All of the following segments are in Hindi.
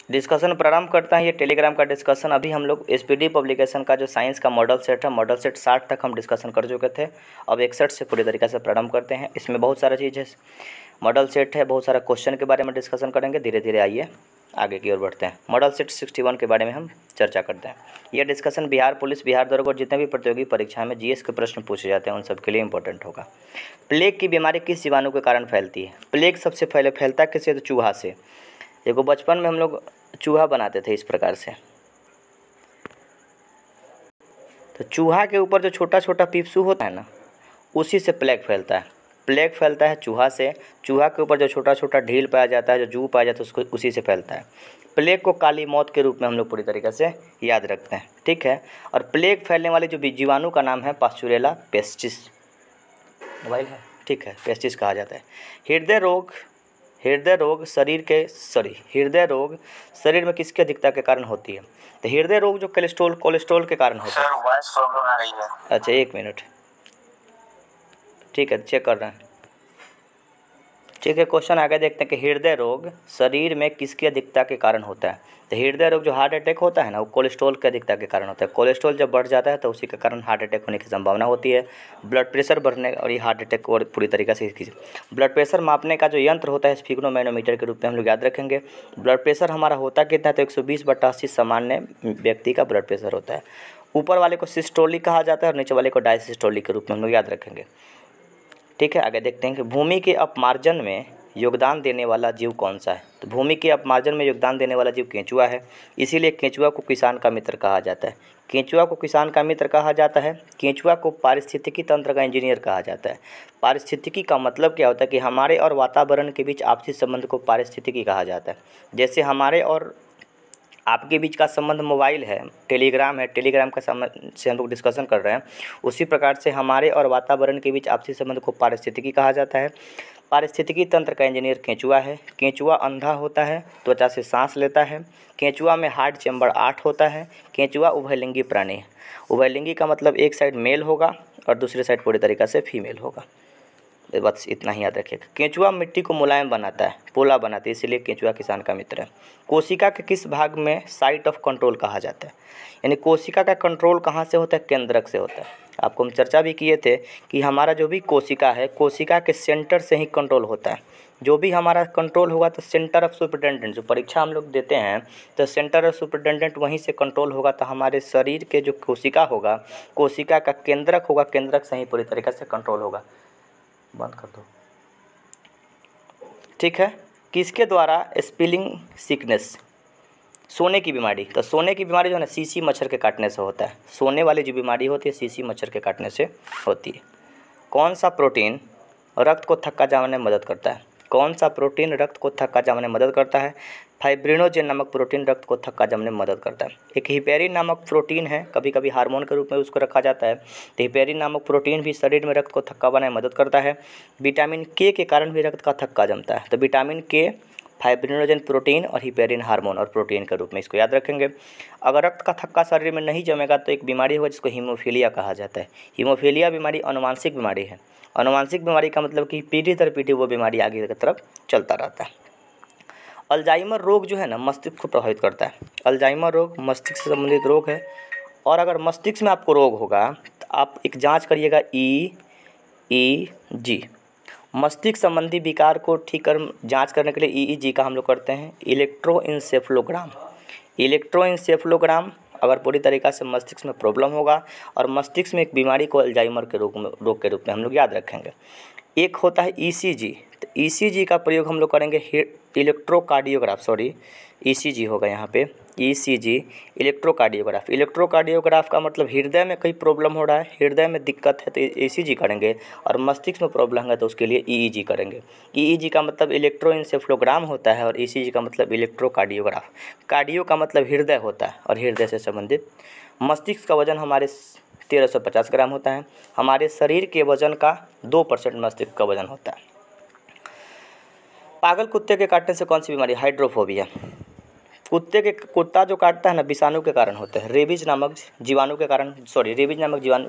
डिस्कशन प्रारंभ करता है ये टेलीग्राम का डिस्कशन। अभी हम लोग एसपीडी पब्लिकेशन का जो साइंस का मॉडल सेट है, मॉडल सेट 60 तक हम डिस्कशन कर चुके थे। अब 61 से पूरी तरीके से प्रारंभ करते हैं। इसमें बहुत सारा चीज़ है, मॉडल सेट है, बहुत सारा क्वेश्चन के बारे में डिस्कशन करेंगे। धीरे धीरे आइए आगे की ओर बढ़ते हैं। मॉडल सेट 61 के बारे में हम चर्चा करते हैं। यह डिस्कशन बिहार पुलिस, बिहार दरोगा और जितने भी प्रतियोगी परीक्षा में जीएस के प्रश्न पूछे जाते हैं उन सब के लिए इंपॉर्टेंट होगा। प्लेग की बीमारी किस जीवाणु के कारण फैलती है? प्लेग सबसे पहले फैलता किससे? तो चूहा से। देखो बचपन में हम लोग चूहा बनाते थे इस प्रकार से, तो चूहा के ऊपर जो छोटा छोटा पिपसू होता है ना, उसी से प्लेग फैलता है। प्लेग फैलता है चूहा से। चूहा के ऊपर जो छोटा छोटा ढील पाया जाता है, जो जू पाया जाता है, उसको उसी से फैलता है। प्लेग को काली मौत के रूप में हम लोग पूरी तरीके से याद रखते हैं, ठीक है। और प्लेग फैलने वाले जो जीवाणु का नाम है पास्चुरेला पेस्टिस, मोबाइल है, ठीक है, पेस्टिस कहा जाता है। हृदय रोग हृदय रोग शरीर में किसकी अधिकता के कारण होती है? तो हृदय रोग जो कोलेस्ट्रॉल के कारण होता है। सर वॉइस प्रॉब्लम आ रही है। अच्छा 1 मिनट, ठीक है, चेक कर रहे हैं, ठीक है। क्वेश्चन आगे देखते हैं कि हृदय रोग शरीर में किसकी अधिकता के कारण होता है? तो हृदय रोग जो हार्ट अटैक होता है ना, वो कोलेस्ट्रॉल की अधिकता के कारण होता है। कोलेस्ट्रॉल जब बढ़ जाता है तो उसी के कारण हार्ट अटैक होने की संभावना होती है। ब्लड प्रेशर बढ़ने और ये हार्ट अटैक को पूरी तरीके से ब्लड प्रेशर मापने का जो यंत्र होता है स्फिग्नोमैनोमीटर के रूप में हम लोग याद रखेंगे। ब्लड प्रेशर हमारा होता कितना है? तो 120/80 सामान्य व्यक्ति का ब्लड प्रेशर होता है। ऊपर वाले को सिस्टोलिक कहा जाता है और नीचे वाले को डायसिस्टोलिक के रूप में हम लोग याद रखेंगे, ठीक है। आगे देखते हैं कि भूमि के अपमार्जन में योगदान देने वाला जीव कौन सा है? तो भूमि के अपमार्जन में योगदान देने वाला जीव केंचुआ है। इसीलिए केंचुआ को किसान का मित्र कहा जाता है। केंचुआ को किसान का मित्र कहा जाता है। केंचुआ को पारिस्थितिकी तंत्र का इंजीनियर कहा जाता है। पारिस्थितिकी का मतलब क्या होता है कि हमारे और वातावरण के बीच आपसी संबंध को पारिस्थितिकी कहा जाता है। जैसे हमारे और आपके बीच का संबंध मोबाइल है, टेलीग्राम है, टेलीग्राम का संबंध से हम लोग डिस्कशन कर रहे हैं, उसी प्रकार से हमारे और वातावरण के बीच आपसी संबंध को पारिस्थितिकी कहा जाता है। पारिस्थितिकी तंत्र का इंजीनियर केंचुआ है। केंचुआ अंधा होता है, त्वचा से सांस लेता है। केंचुआ में हार्ट चैम्बर 8 होता है। केंचुआ उभयलिंगी प्राणी है। उभयलिंगी का मतलब एक साइड मेल होगा और दूसरे साइड पूरी तरीके से फीमेल होगा। बस इतना ही याद रखिएगा। केंचुआ मिट्टी को मुलायम बनाता है, पोला बनाती है, इसीलिए केंचुआ किसान का मित्र है। कोशिका के किस भाग में साइट ऑफ कंट्रोल कहा जाता है? यानी कोशिका का कंट्रोल कहाँ से होता है? केंद्रक से होता है। आपको हम चर्चा भी किए थे कि हमारा जो भी कोशिका है, कोशिका के सेंटर से ही कंट्रोल होता है। जो भी हमारा कंट्रोल होगा तो सेंटर ऑफ सुपरिटेंडेंट, जो परीक्षा हम लोग देते हैं तो सेंटर ऑफ सुपरिटेंडेंट वहीं से कंट्रोल होगा। तो हमारे शरीर के जो कोशिका होगा, कोशिका का केंद्रक होगा, केंद्रक से ही पूरी तरीके से कंट्रोल होगा। बंद कर दो, ठीक है। किसके द्वारा स्पिलिंग सिकनेस, सोने की बीमारी? तो सोने की बीमारी जो है ना, सीसी मच्छर के काटने से होता है। सोने वाली जो बीमारी होती है सीसी मच्छर के काटने से होती है। कौन सा प्रोटीन रक्त को थक्का जमाने में मदद करता है? कौन सा प्रोटीन रक्त को थक्का जमाने में मदद करता है? फाइब्रिनोजेन नामक प्रोटीन रक्त को थक्का जमाने में मदद करता है। एक हिपेरिन नामक प्रोटीन है, कभी कभी हार्मोन के रूप में उसको रखा जाता है। तो हिपेरिन नामक प्रोटीन भी शरीर में रक्त को थक्का बनाने में मदद करता है। विटामिन के कारण भी रक्त का थक्का जमता है। तो विटामिन के, फाइब्रिनोजेन प्रोटीन और हिपेरिन हार्मोन और प्रोटीन के रूप में इसको याद रखेंगे। अगर रक्त का थक्का शरीर में नहीं जमेगा तो एक बीमारी होगा जिसको हीमोफीलिया कहा जाता है। हीमोफीलिया बीमारी अनुवांशिक बीमारी है। अनुवांशिक बीमारी का मतलब कि पीढ़ी दर पीढ़ी वो बीमारी आगे की तरफ चलता रहता है। अल्जाइमर रोग जो है ना, मस्तिष्क को प्रभावित करता है। अल्जाइमर रोग मस्तिष्क से संबंधित रोग है। और अगर मस्तिष्क में आपको रोग होगा तो आप एक जांच करिएगा, EEG। मस्तिष्क संबंधी विकार को ठीक कर जांच करने के लिए EEG का हम लोग करते हैं। इलेक्ट्रोइंसेफ्लोग्राम, इलेक्ट्रोइंसेफ्लोग्राम अगर पूरी तरीक़ा से मस्तिष्क में प्रॉब्लम होगा और मस्तिष्क में एक बीमारी को अल्जाइमर के रोग के रूप में हम लोग याद रखेंगे। एक होता है ECG। तो ECG का प्रयोग हम लोग करेंगे इलेक्ट्रोकार्डियोग्राफ, सॉरी ECG होगा यहाँ पे, ECG इलेक्ट्रोकार्डियोग्राफ। इलेक्ट्रोकार्डियोग्राफ का मतलब हृदय में कहीं प्रॉब्लम हो रहा है, हृदय में दिक्कत है तो ECG करेंगे, और मस्तिष्क में प्रॉब्लम है तो उसके लिए EEG करेंगे। EEG का मतलब इलेक्ट्रोइंसेफ्लोग्राम होता है और ECG का मतलब इलेक्ट्रोकार्डियोग्राफ। कार्डियो का मतलब हृदय होता है और हृदय से संबंधित। मस्तिष्क का वजन हमारे 1350 ग्राम होता है। हमारे शरीर के वजन का 2% मस्तिष्क का वजन होता है। पागल कुत्ते के काटने से कौन सी बीमारी? हाइड्रोफोबिया। कुत्ता जो काटता है ना विषाणु के कारण होता है, रेबीज नामक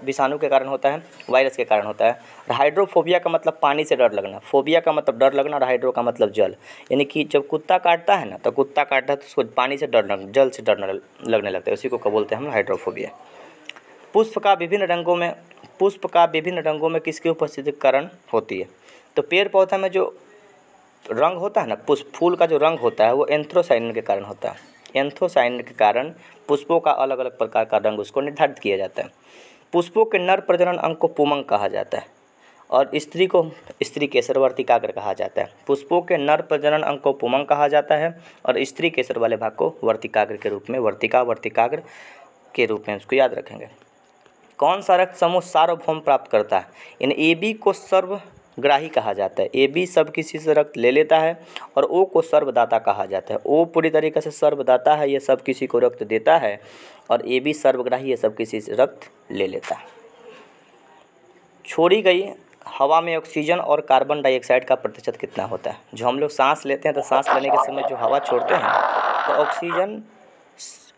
विषाणु के कारण होता है, वायरस के कारण होता है। और हाइड्रोफोबिया का मतलब पानी से डर लगना, फोबिया का मतलब डर लगना और हाइड्रो का मतलब जल, यानी कि जब कुत्ता काटता है ना तो उसको पानी से डर लगना, जल से डर लगने लगता है, उसी को बोलते हैं हम हाइड्रोफोबिया। पुष्प का विभिन्न रंगों में किसकी उपस्थिति के कारण होती है? तो पेड़ पौधा में जो रंग होता है ना, पुष्प फूल का जो रंग होता है वो एंथ्रोसायनिन के कारण होता है। एंथ्रोसायनिन के कारण पुष्पों का अलग अलग प्रकार का रंग उसको निर्धारित किया जाता है। पुष्पों के नर प्रजनन अंग को पुमंग कहा जाता है और स्त्री को स्त्री केसर वर्तिकाग्र कहा जाता है। पुष्पों के नर प्रजनन अंग को पुमंग कहा जाता है और स्त्री केसर वाले भाग को वर्तिकाग्र के रूप में वर्तिकाग्र के रूप में उसको याद रखेंगे। कौन सा रक्त समूह सार्वभौम प्राप्त करता है? इन AB को सर्वग्राही कहा जाता है। AB सब किसी से रक्त ले लेता है और O को सर्वदाता कहा जाता है। O पूरी तरीके से सर्वदाता है, ये सब किसी को रक्त देता है, और AB सर्वग्राही, ये सब किसी से रक्त ले लेता है। छोड़ी गई हवा में ऑक्सीजन और कार्बन डाइऑक्साइड का प्रतिशत कितना होता है? जो हम लोग सांस लेते हैं तो सांस लेने के समय जो हवा छोड़ते हैं तो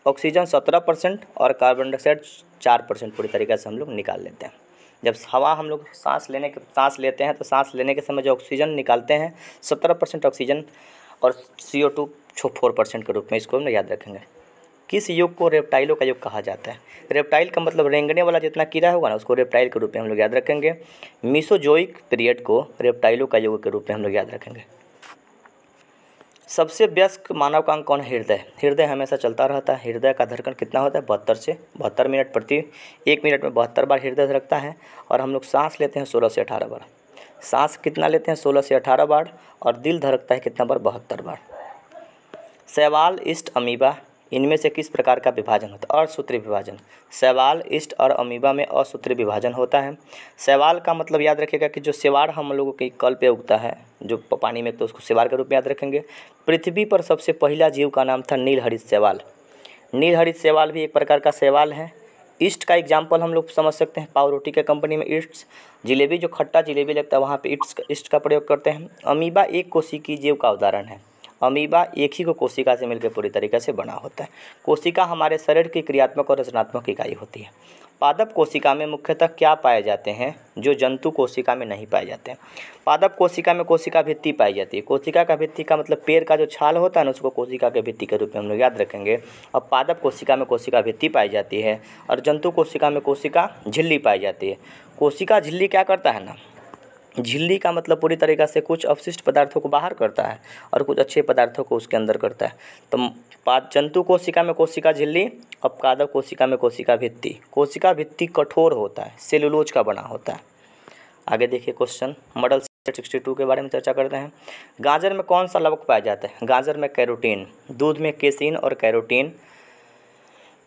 ऑक्सीजन 17% और कार्बन डाइऑक्साइड 4% पूरी तरीके से हम लोग निकाल लेते हैं। जब हवा हम लोग सांस लेते हैं तो सांस लेने के समय जो ऑक्सीजन निकालते हैं 17% ऑक्सीजन और CO2 4% के रूप में, इसको हम याद रखेंगे। किस युग को रेप्टाइलों का युग कहा जाता है? रेप्टाइल का मतलब रेंगने वाला जितना कीड़ा होगा ना उसको रेप्टाइल के रूप में हम लोग याद रखेंगे। मीसोजोइक पीरियड को रेप्टाइलों का युग के रूप में हम लोग याद रखेंगे। सबसे व्यस्क मानव का अंग कौन है? हृदय। हृदय हमेशा चलता रहता है। हृदय का धड़कन कितना होता है? 72 से 72 मिनट प्रति 1 मिनट में 72 बार हृदय धड़कता है। और हम लोग सांस लेते हैं 16 से 18 बार। सांस कितना लेते हैं? 16 से 18 बार। और दिल धड़कता है कितना बार? 72 बार। शैवाल, ईस्ट, अमीबा, इनमें से किस प्रकार का विभाजन होता है? असूत्रीय विभाजन। शैवाल, ईस्ट और अमीबा में असूत्रीय विभाजन होता है। शैवाल का मतलब याद रखिएगा कि जो शैवाल हम लोगों के कल पे उगता है जो पानी में, तो उसको शैवाल के रूप में याद रखेंगे। पृथ्वी पर सबसे पहला जीव का नाम था नीलहरित शैवाल। नीलहरित शैवाल भी एक प्रकार का शैवाल है। ईस्ट का एग्जाम्पल हम लोग समझ सकते हैं, पावरोटी के कंपनी में ईस्ट जिलेबी, जो खट्टा जिलेबी लगता है वहाँ पे ईस्ट का प्रयोग करते हैं। अमीबा एक कोशिकीय जीव का उदाहरण है। अमीबा एक ही को कोशिका से मिलकर पूरी तरीके से बना होता है। कोशिका हमारे शरीर की क्रियात्मक और रचनात्मक इकाई होती है। पादप कोशिका में मुख्यतः क्या पाए जाते हैं जो जंतु कोशिका में नहीं पाए जाते हैं? पादप कोशिका में कोशिका भित्ति पाई जाती है। कोशिका का भित्ति का मतलब पेड़ का जो छाल होता है ना उसको कोशिका के भित्ति के रूप में हम लोग याद रखेंगे। और पादप कोशिका में कोशिका भित्ति पाई जाती है और जंतु कोशिका में कोशिका झिल्ली पाई जाती है। कोशिका झिल्ली क्या करता है ना, झिल्ली का मतलब पूरी तरीक़ा से कुछ अवशिष्ट पदार्थों को बाहर करता है और कुछ अच्छे पदार्थों को उसके अंदर करता है। तो जंतु कोशिका में कोशिका झिल्ली और पादप कोशिका में कोशिका भित्ति। कोशिका भित्ति कठोर होता है, सेलुलोज का बना होता है। आगे देखिए क्वेश्चन मॉडल 62 के बारे में चर्चा करते हैं। गाजर में कौन सा लवक पाया जाता है? गाजर में कैरोटीन, दूध में केसीन और कैरोटीन,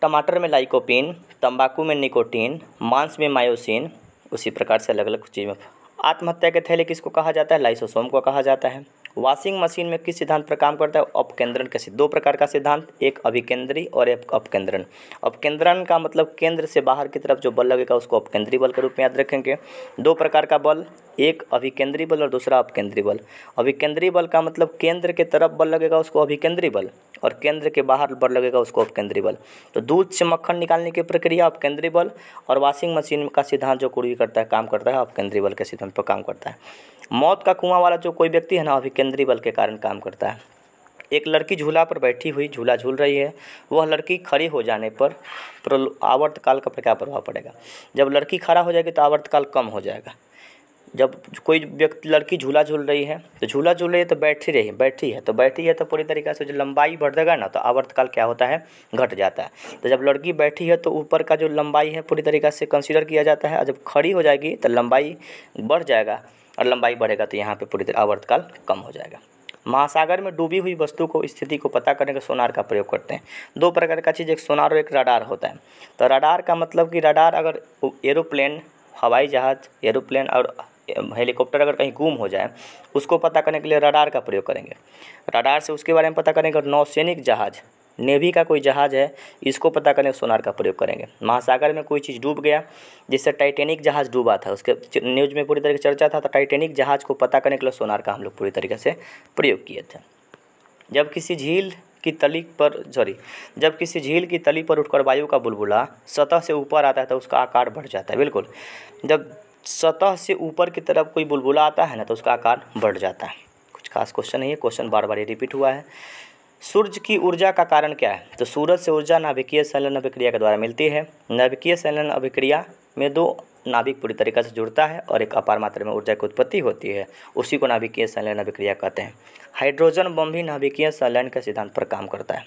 टमाटर में लाइकोपीन, तंबाकू में निकोटीन, मांस में मायोसिन, उसी प्रकार से अलग अलग चीज़ में। आत्महत्या के थैले किसको कहा जाता है? लाइसोसोम को कहा जाता है। वॉशिंग मशीन में किस सिद्धांत पर काम करता है? अपकेंद्रण के दो प्रकार का सिद्धांत, एक अभिकेंद्री और एक अपकेंद्रण। अपकेंद्रण का मतलब केंद्र से बाहर की तरफ जो बल लगेगा उसको अपकेंद्री बल के रूप में याद रखेंगे। दो प्रकार का बल, एक अभिकेंद्री बल और दूसरा अपकेंद्री बल। अभिकेंद्री बल का मतलब केंद्र के तरफ बल लगेगा उसको अभिकेंद्री बल, और केंद्र के बाहर बल लगेगा उसको अपकेंद्री बल। तो दूध से मक्खन निकालने की प्रक्रिया अपकेंद्री बल, और वॉशिंग मशीन का सिद्धांत जो कुड़ी करता है काम करता है अपकेंद्री बल के सिद्धांत पर काम करता है। मौत का कुआं वाला जो कोई व्यक्ति है ना अभिकेंद्री बल के कारण काम करता है। एक लड़की झूला पर बैठी हुई झूला झूल रही है, वह लड़की खड़ी हो जाने पर आवर्तकाल का क्या प्रभाव पड़ेगा? जब लड़की खड़ा हो जाएगी तो आवर्तकाल कम हो जाएगा। जब कोई व्यक्ति लड़की झूला झूल रही है तो झूला झूल रही है तो बैठी है तो पूरी तरीके से जो लंबाई बढ़ जाएगा ना तो आवर्तकाल क्या होता है? घट जाता है। तो जब लड़की बैठी है तो ऊपर का जो लंबाई है पूरी तरीके से कंसीडर किया जाता है, और जब खड़ी हो जाएगी तो लंबाई बढ़ जाएगा, और लंबाई बढ़ेगा तो यहाँ पे पूरी तरह आवर्तकाल कम हो जाएगा। महासागर में डूबी हुई वस्तु को स्थिति को पता करने के सोनार का प्रयोग करते हैं। दो प्रकार का चीज़, एक सोनार और एक रडार होता है। तो रडार का मतलब कि रडार अगर एरोप्लेन, हवाई जहाज़, एरोप्लेन और हेलीकॉप्टर अगर कहीं गुम हो जाए उसको पता करने के लिए रडार का प्रयोग करेंगे। रडार से उसके बारे में पता करेंगे। और नौसैनिक जहाज़, नेवी का कोई जहाज़ है, इसको पता करने के सोनार का प्रयोग करेंगे। महासागर में कोई चीज़ डूब गया, जैसे टाइटैनिक जहाज़ डूबा था, उसके न्यूज़ में पूरी तरीके से चर्चा था, तो टाइटैनिक जहाज़ को पता करने के लिए सोनार का हम लोग पूरी तरीके से प्रयोग किए थे। जब किसी झील की तली पर जब किसी झील की तली पर उठकर वायु का बुलबुला सतह से ऊपर आता है तो उसका आकार बढ़ जाता है। बिल्कुल, जब सतह से ऊपर की तरफ कोई बुलबुला आता है ना तो उसका आकार बढ़ जाता है। कुछ खास क्वेश्चन नहीं है, क्वेश्चन बार बार रिपीट हुआ है। सूर्य की ऊर्जा का कारण क्या है? तो सूरज से ऊर्जा नाभिकीय संलयन अभिक्रिया के द्वारा मिलती है। नाभिकीय संलयन अभिक्रिया में दो नाभिक पूरी तरीके से जुड़ता है और एक अपार मात्रा में ऊर्जा की उत्पत्ति होती है, उसी को नाभिकीय संलयन अभिक्रिया कहते हैं। हाइड्रोजन बम भी नाभिकीय संलयन के सिद्धांत पर काम करता है।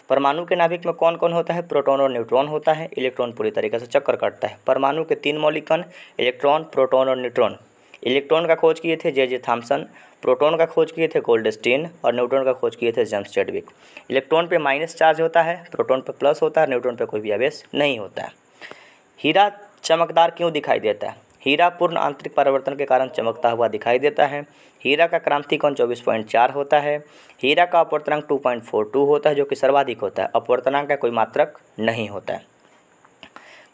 परमाणु के नाभिक में कौन कौन होता है? प्रोटॉन और न्यूट्रॉन होता है। इलेक्ट्रॉन पूरी तरीके से चक्कर काटता है। परमाणु के 3 मौलिक कण इलेक्ट्रॉन, प्रोटॉन और न्यूट्रॉन। इलेक्ट्रॉन का खोज किए थे जे थॉम्सन, प्रोटॉन का खोज किए थे गोल्डस्टीन और न्यूट्रॉन का खोज किए थे जेम्स चैडविक। इलेक्ट्रॉन पे माइनस चार्ज होता है, प्रोटॉन पे प्लस होता है, न्यूट्रॉन पे कोई भी आवेश नहीं होता है। हीरा चमकदार क्यों दिखाई देता है? हीरा पूर्ण आंतरिक परावर्तन के कारण चमकता हुआ दिखाई देता है। हीरा का क्रांतिकोण 24.4 होता है। हीरा का अपवर्तनांक 2.42 होता है जो कि सर्वाधिक होता है। अपवर्तनांक का कोई मात्रक नहीं होता है।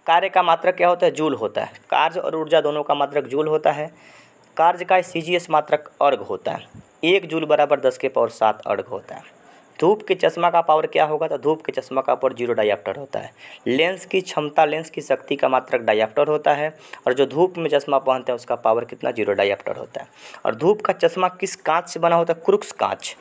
कार्य का मात्रक क्या होता है? जूल होता है। कार्य और ऊर्जा दोनों का मात्रक जूल होता है। कार्य का CGS मात्रक अर्घ होता है। 1 जूल बराबर 10⁻7 अर्घ होता है। धूप के चश्मा का पावर क्या होगा? तो धूप के चश्मा का पावर 0 डायोप्टर होता है। लेंस की क्षमता, लेंस की शक्ति का मात्रक डायोप्टर होता है और जो धूप में चश्मा पहनते हैं उसका पावर कितना? 0 डायोप्टर होता है। और धूप का चश्मा किस कांच से बना होता है? क्रूक्स कांच।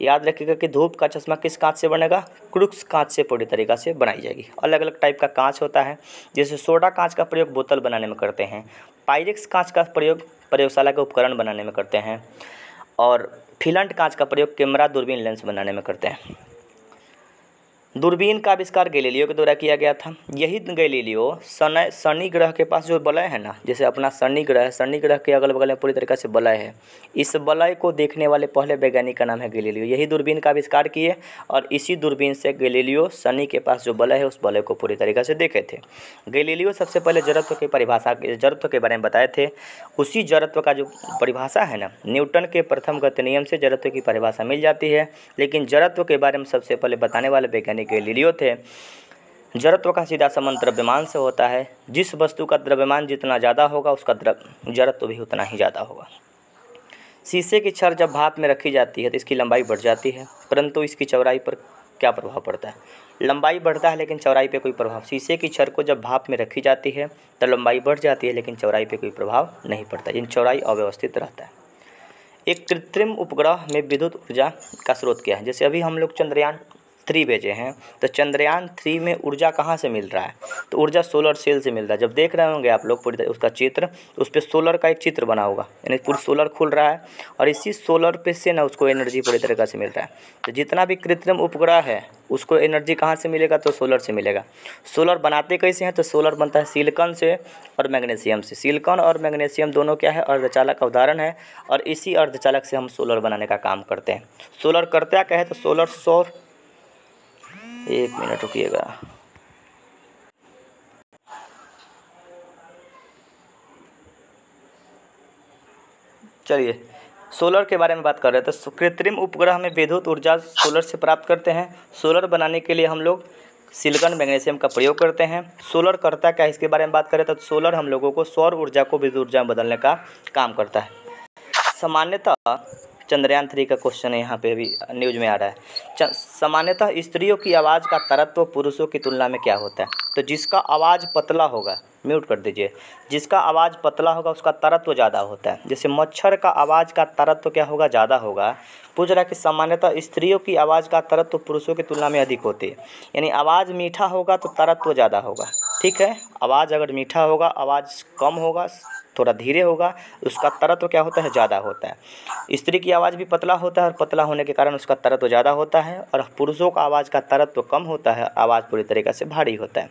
याद रखिएगा कि धूप का चश्मा किस कांच से बनेगा? क्रूक्स कांच से पूरी तरीक़ा से बनाई जाएगी। अलग अलग टाइप का कांच होता है, जैसे सोडा कांच का प्रयोग बोतल बनाने में करते हैं, पायरेक्स कांच का प्रयोग प्रयोगशाला के उपकरण बनाने में करते हैं और फिलंट कांच का प्रयोग कैमरा, दूरबीन, लेंस बनाने में करते हैं। दूरबीन का आविष्कार गैलीलियो के द्वारा किया गया था। यही गैलीलियो शनि ग्रह के पास जो वलय है ना, जैसे अपना शनि ग्रह है, शनि ग्रह के अगल बगल में पूरी तरीके से वलय है, इस वलय को देखने वाले पहले वैज्ञानिक का नाम है गैलीलियो। यही दूरबीन का आविष्कार किए और इसी दूरबीन से गैलीलियो शनि के पास जो वलय है उस वलय को पूरी तरीके से देखे थे। गैलीलियो सबसे पहले जड़त्व की परिभाषा, जड़त्व के बारे में बताए थे। उसी जड़त्व का जो परिभाषा है ना, न्यूटन के प्रथम गति नियम से जड़त्व की परिभाषा मिल जाती है, लेकिन जड़त्व के बारे में सबसे पहले बताने वाले वैज्ञानिक गैलीलियो थे। जड़त्व का सीधा संबंध द्रव्यमान से होता है। जिस वस्तु का द्रव्यमान जितना ज़्यादा होगा उसका जड़त्व भी उतना ही ज़्यादा होगा। शीशे की छड़ जब भाप में रखी जाती है तो इसकी लंबाई बढ़ जाती है, परंतु इसकी चौड़ाई पर क्या प्रभाव पड़ता है? लंबाई बढ़ता है लेकिन चौड़ाई पे कोई प्रभाव। शीशे की छड़ को जब भाप में रखी जाती है तो लंबाई बढ़ जाती है लेकिन चौड़ाई पे कोई प्रभाव नहीं पड़ता, इन चौड़ाई अव्यवस्थित रहता है। एक कृत्रिम उपग्रह में विद्युत ऊर्जा का स्रोत क्या है? जैसे अभी हम लोग चंद्रयान 3 भेजे हैं, तो चंद्रयान 3 में ऊर्जा कहाँ से मिल रहा है? तो ऊर्जा सोलर सेल से मिल रहा है। जब देख रहे होंगे आप लोग पूरी उसका चित्र, उस पर सोलर का एक चित्र बना होगा, यानी पूरी सोलर खुल रहा है और इसी सोलर पे से ना उसको एनर्जी पूरी तरीके से मिल रहा है। तो जितना भी कृत्रिम उपग्रह है उसको एनर्जी कहाँ से मिलेगा? तो सोलर से मिलेगा। सोलर बनाते कैसे हैं? तो सोलर बनता है सिलिकॉन से और मैग्नीशियम से। सिलिकॉन और मैग्नीशियम दोनों क्या है? अर्धचालक का उदाहरण है और इसी अर्धचालक से हम सोलर बनाने का काम करते हैं। सोलर करता क्या है? तो सोलर सौर, 1 मिनट रुकिएगा। चलिए सोलर के बारे में बात कर रहे थे। तो कृत्रिम उपग्रह में विद्युत ऊर्जा सोलर से प्राप्त करते हैं। सोलर बनाने के लिए हम लोग सिलिकॉन, मैग्नीशियम का प्रयोग करते हैं। सोलर करता क्या है इसके बारे में बात करें तो सोलर हम लोगों को सौर ऊर्जा को विद्युत ऊर्जा में बदलने का काम करता है। सामान्यतः चंद्रयान 3 का क्वेश्चन यहाँ पे भी न्यूज में आ रहा है। सामान्यतः स्त्रियों की आवाज़ का तरत्व पुरुषों की तुलना में क्या होता है? तो जिसका आवाज़ पतला होगा, म्यूट कर दीजिए, जिसका आवाज़ पतला होगा उसका तरत्व ज़्यादा होता है। जैसे मच्छर का आवाज़ का तरत्व क्या होगा? ज़्यादा होगा। पूछ रहा है कि सामान्यतः स्त्रियों की आवाज़ का तरत्व पुरुषों की तुलना में अधिक होती है, यानी आवाज़ मीठा होगा तो तरत्व ज़्यादा होगा। ठीक है, आवाज़ अगर मीठा होगा, आवाज़ कम होगा, थोड़ा धीरे होगा, उसका तरत्व क्या होता है? ज़्यादा होता है। स्त्री की आवाज़ भी पतला होता है और पतला होने के कारण उसका तरत्व ज़्यादा होता है, और पुरुषों का आवाज़ का तरत्व कम होता है, आवाज़ पूरी तरीक़े से भारी होता है।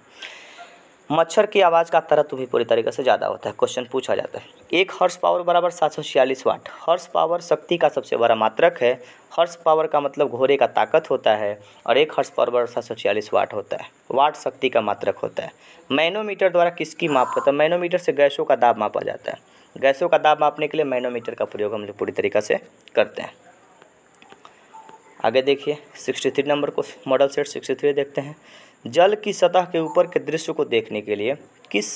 मच्छर की आवाज़ का तरत्व भी पूरी तरीके से ज़्यादा होता है। क्वेश्चन पूछा जाता है, 1 हॉर्स पावर बराबर 746 वाट। हॉर्स पावर शक्ति का सबसे बड़ा मात्रक है। हॉर्स पावर का मतलब घोड़े का ताकत होता है और 1 हॉर्स पावर बराबर 746 वाट होता है। वाट शक्ति का मात्रक होता है। मैनोमीटर द्वारा किसकी माप होता है? मैनोमीटर से गैसों का दाब मापा जाता है। गैसों का दाब मापने के लिए मैनोमीटर का प्रयोग हम लोग पूरी तरीक़ा से करते हैं। आगे देखिए 63 नंबर को मॉडल सेट 63 देखते हैं। जल की सतह के ऊपर के दृश्य को देखने के लिए किस